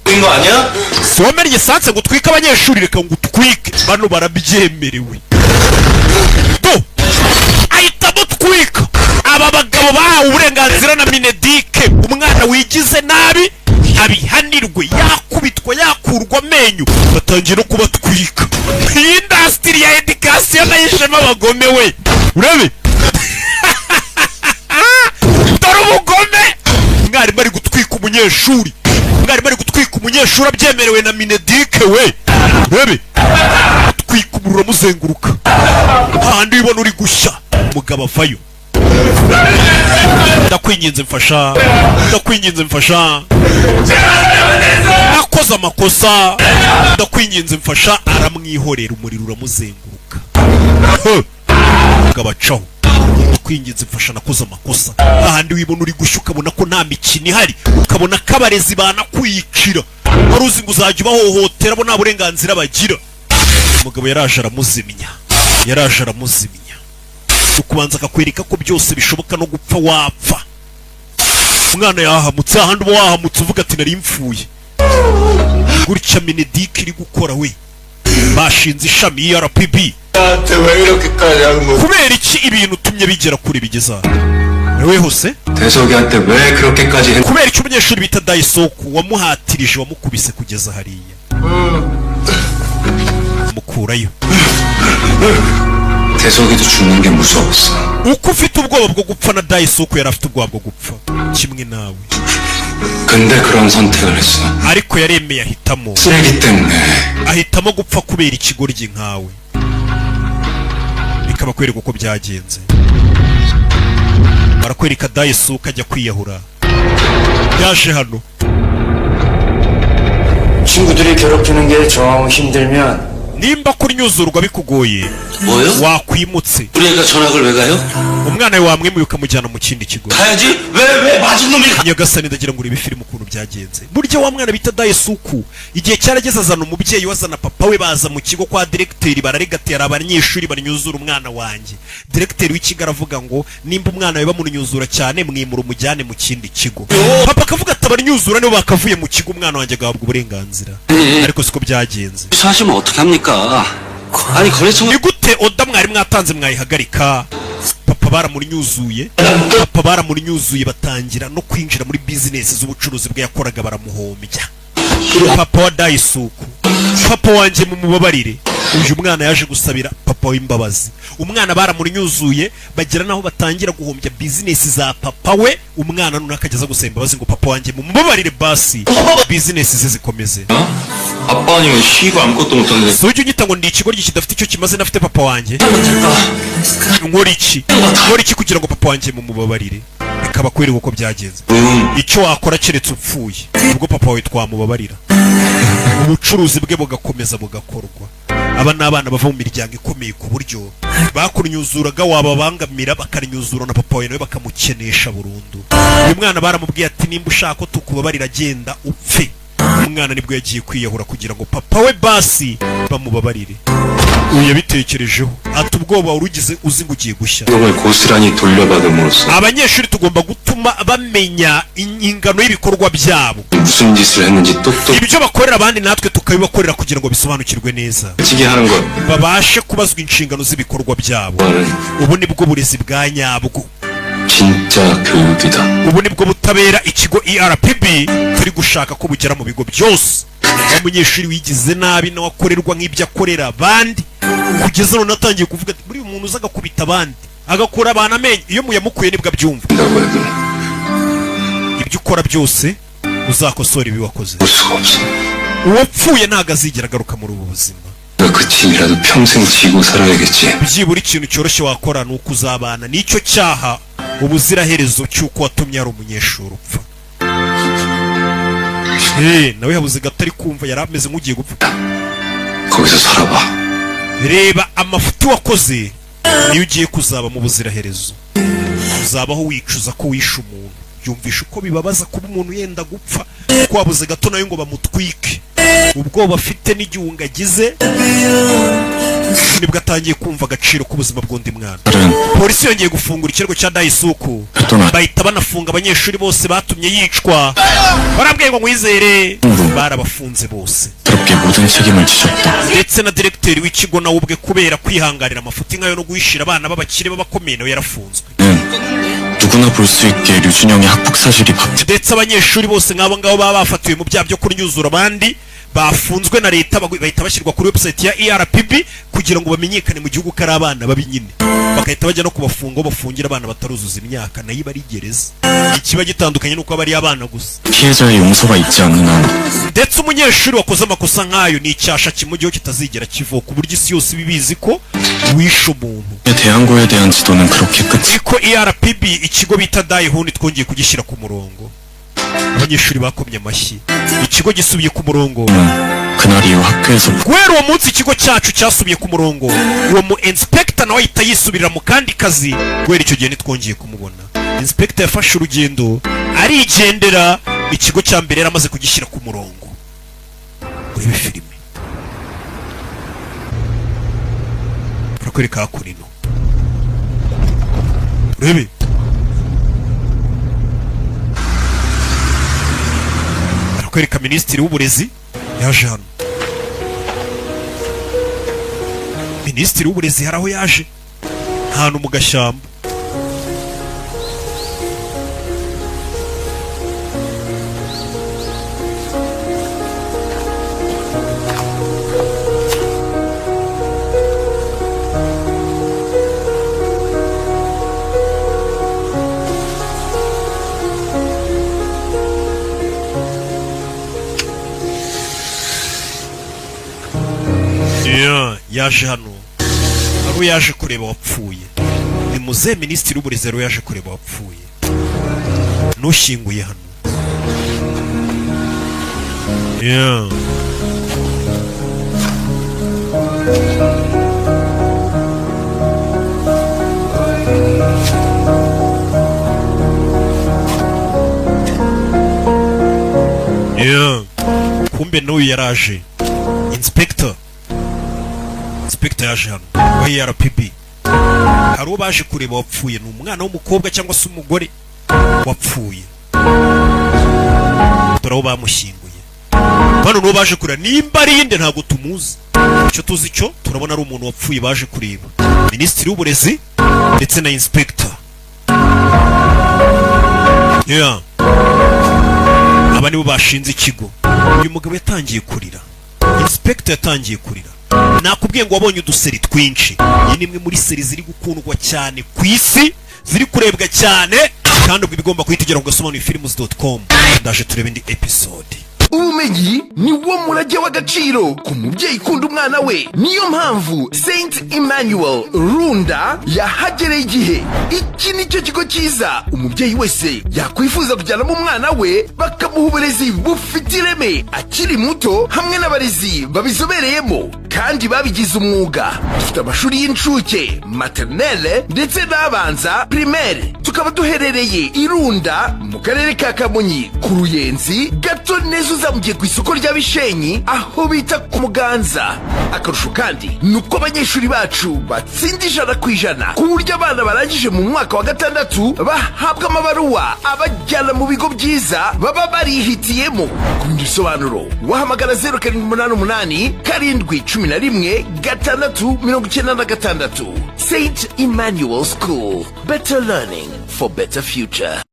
거 아니야? si wamennye esanse ngo utwike abanyeshuri reka ngo utwike. bano barabyemerewe. ahita amutwika. aba bagabo bahawe uburenganzira na Minedike umwana wigize nabi abihanirwe, yakubitwa, yakurwa amenyo, batangiye no kubatwika. iyi indasitiri ya edikasiyo polisi yanayishema abagome we urebe dore umugome mwarimu ari gutwika umunyeshuri abyemerewe na Minedike we urebe gutwika umuriro uramuzenguruka hahandi wibona uri gushya umugabo avayo ndakwinginze mfasha nakoze amakosa ndakwinginze mfasha aramwihorera umuriro uramuzenguruka umugabo acaho ndakwinginze mfasha nakoze amakosa ahandi wibona uri gushya ukabona ko nta mikino ihari ukabona ko abarezi banakwiyicira wari uzi ngo uzajya ubahohotera bo nta burenganzira bagira umugabo yaraje aramuzimya ukubanza akakwereka ko byose bishoboka no gupfa wapfa umwana yahamutse ahandi uba wahamutse uvuga ati nari mfuye gutya Minedike iri gukora we bashinze ishami RPB kubera iki ibintu utumye bigera kure bigeza wewe hose kubera iki umunyeshuri bita Daisoku wamuhatirije wamukubise kugeza hariya mukurayo 대석이도 죽는 게 무서웠어. uko ufite ubwoba bwo gupfa na Daisoku yari afite ubwoba bwo gupfa kimwe nawe 근데 그런 선택을 했어. ariko yaremeye ahitamo 쓰레기 때문에. ahitamo gupfa kubera ikigoryi nkawe bikaba kwereka uko byagenze barakwereka Daisoku ajya kwiyahura yaje hano 친구들이 괴롭히는 게 정 힘들면 nimba kunyuzurwa bikugoye 뭐요? wakwimutse 우리 애가 전학을 왜 가요? umwana we wamwimuye ukamujyana mu kindi kigo 가야지. 왜 맞은 놈이 nyagasani ndagira ngo urebe filime ukuntu byagenze burya wa mwana bita Daisoku igihe cyarageze azana umubyeyi wazana papa we baza mu kigo kwa directeur bararegatera abanyeshuri banyuzura umwana wanjye directeur w'ikigo aravuga ngo nimba umwana we bamunyuzura cyane mwimura umujyane mu kindi kigo papa akavuga ati abanyuzura nibo bakavuye mu kigo umwana wanjye agahabwa uburenganzira ariko siko byagenze 하시면 어떡합니까? 아니 거래처 ni gute oda mwari mwatanze mwayihagarika papa baramunyuzuye batangira no kwinjira muri business z'ubucuruzi bwe yakoraga baramuhombya papa wa Daisoku papa wanjye mumubabarire uyu mwana yaje gusabira papa w'imbabazi umwana baramunyuzuye bagera naho batangira guhombya business za papa we umwana none akageza gusaba imbabazi ngo papa wanjye mumubabarire basi business ze zikomeze 아빠 아니면 쉬고 아무것도 못하는데. sujya unyita ngo ndi ikigoryi kidafite icyo kimaze nafite papa wanjye nkora iki kugira ngo papa wanjye mumubabarire bikaba kwereka uko byagenze icyo wakora keretse upfuye ubwo papa wawe twamubabarira ubucuruzi bwe bugakomeza bugakorwa aba n'abana bava mu miryango ikomeye ku buryo bakunyuzuraga wababangamira bakanyuzura na papa wawe nawe bakamukenesha burundu uyu mwana baramubwiye ati nimba ushaka ko tukubabarira genda upfe umwana nibwo yagiye kwiyahura kugira ngo papa we basi bamubabarire uyu yabitekerejeho ati ubwoba urugize uzi ngo ugiye gushya 이걸 고스란히 돌려받음으로써 abanyeshuri tugomba gutuma bamenya ingano y'ibikorwa byabo 무슨 짓을 했는지 똑똑 ibyo bakorera abandi natwe tukabibakorera kugira ngo bisobanukirwe neza 지게 하는 것. babashe kubazwa inshingano z'ibikorwa byabo ubu nibwo burezi bwa nyabwo 진짜 교육이다. ubu nibwo butabera ikigo RPB turi gushaka ko bugera mu bigo byose umunyeshuri wigize nabi nawe akorerwa nk'ibyo akorera abandi kugeza none atangiye kuvuga ati buri umuntu uza agakubita abandi agakora abantu amenyo iyo muyamukuye nibwo abyumva 된다고 해도 ibyo ukora byose uzakosora ibi wakoze 볼 수가 없어. uwapfuye ntabwo azigera agaruka muri ubu buzima 그 짐이라도 평생 지고 살아야겠지. byibura ikintu cyoroshye wakora ni uko uzabana n'icyo cyaha ubuziraherezo cy'uko watumye ari umunyeshuri upfa nawe yabuze gato ari kumva yari ameze nk'ugiye gupfa 거기서 살아봐. reba amafuti wakoze niyo ugiye kuzaba mu buziraherezo uzabaho wicuza ko wishe umuntu yumvisha uko bibabaza kuba umuntu yenda gupfa kuko wabuze gato nayo ngo bamutwike ubwoba afite n'igihunga agize nibwo atangiye kumva agaciro k'ubuzima bw'undi mwana polisi yongeye gufungura ikirego cya Daisoku bahita banafunga abanyeshuri bose batumye yicwa barambwiye ngo mwizere barabafunze bose 그렇게 모든 책임을 지셨다. ndetse na directeur w'ikigo nawe ubwe kubera kwihanganira amafuti nkayo no guhishira abana b'abakire b'abakomeye nawe yarafunzwe 누구나 볼 수 있게 류준영의 학폭 사실이 박제. ndetse abanyeshuri bose nk'abo ngabo baba bafatiwe mu byaha byo kunyuzura abandi bafunzwe na leta bahita bashyirwa kuri website ya ERPB kugira ngo bamenyekane mu gihugu kari abana babi nyine, bagahita bajya no kubafunga aho bafungira abana bataruzuza imyaka, nayo bari gereza. Ikiba gitandukanye nuko bari abana gusa. 피해자의 용서가 있지 않는 한 ndetse umunyeshuri wakoze amakosa nk'ayo ni icyasha kimujyeho kitazigera kivuka, ku buryo isi yose bibizi ko wishe umuntu. 대한 거에 대한 지도는 그렇게 끝이. Iko ERPB ikigo bita Daihun twongeye kugishyira ku murongo. Abanyeshuri bakomye amashyi. Ikigo gisubiye ku murongo. 그날 이후 학교에서 guhera uwo munsi ikigo cyacu cyasubiye ku murongo. Uwo mu inspector nawe ahita yisubirira mu kandi kazi. Guhera icyo gihe ntitwongeye kumubona. Inspector yafashe urugendo arigendera, ikigo cya mbere yaramaze kugishyira ku murongo. Urebe filime barakwereka hakurino, urebe barakwereka minisitiri w'uburezi yaje hano. Minisitiri w'uburezi hari aho yaje, ahantu mu gashyamba. Yaje hano aro yaje kureba wapfuye. Ni muze minisitiri w'uburezi aro yaje kureba wapfuye nushinguye hano. Kumbe n'uyu yaraje. Inspector yaje hano wa ERPB. Hari uwo baje kureba wapfuye, ni umwana w'umukobwa cyangwa se umugore wapfuye. Turaho bamushyinguye. Bano n'uwo baje kureba nimba ari inde ntabwo tumuzi. Icyo tuzi cyo turabona ari umuntu wapfuye baje kureba. Minisitiri w'uburezi ndetse na inspector. Aba nibo bashinze ikigo. Uyu mugabo yatangiye kurira. Inspector yatangiye kurira. Nakubwiye ngo wabonye uduseri twinshi. Iyi ni imwe muri seri ziri gukundwa cyane ku isi, ziri kurebwa cyane, kandi ubwo bigomba kuhita ugasoma ni films.com. Ndaje turebe indi episode. Ubumenyi ni wo murage w'agaciro ku mubyeyi ukunda umwana we. Niyo mpamvu Saint Emmanuel Runda yahagereye igihe. Iki nicyo kigo cyiza umubyeyi wese yakwifuza kujyanamo umwana we, bakamuha uburezi bufite ireme akiri muto, hamwe n'abarezi babizobereyemo kandi babigize umwuga. Dufite amashuri y'incuke, maternelle ndetse n'abanza primaire. Tukaba duherereye i Runda mu karere ka Kamonyi ku Ruyenzi, gato neza uzamugiye ku isoko rya Bishenyi aho bita ku Muganza. Akarusho kandi nuko abanyeshuri bacu batsinda 100% ku buryo abana barangije mu mwaka wa gatandatu bahabwa amabaruwa abajyana mu bigo byiza baba barihitiyemo. Ku bindi bisobanuro wahamagara 0788 711 696. Saint Emmanuel School, better learning for better future.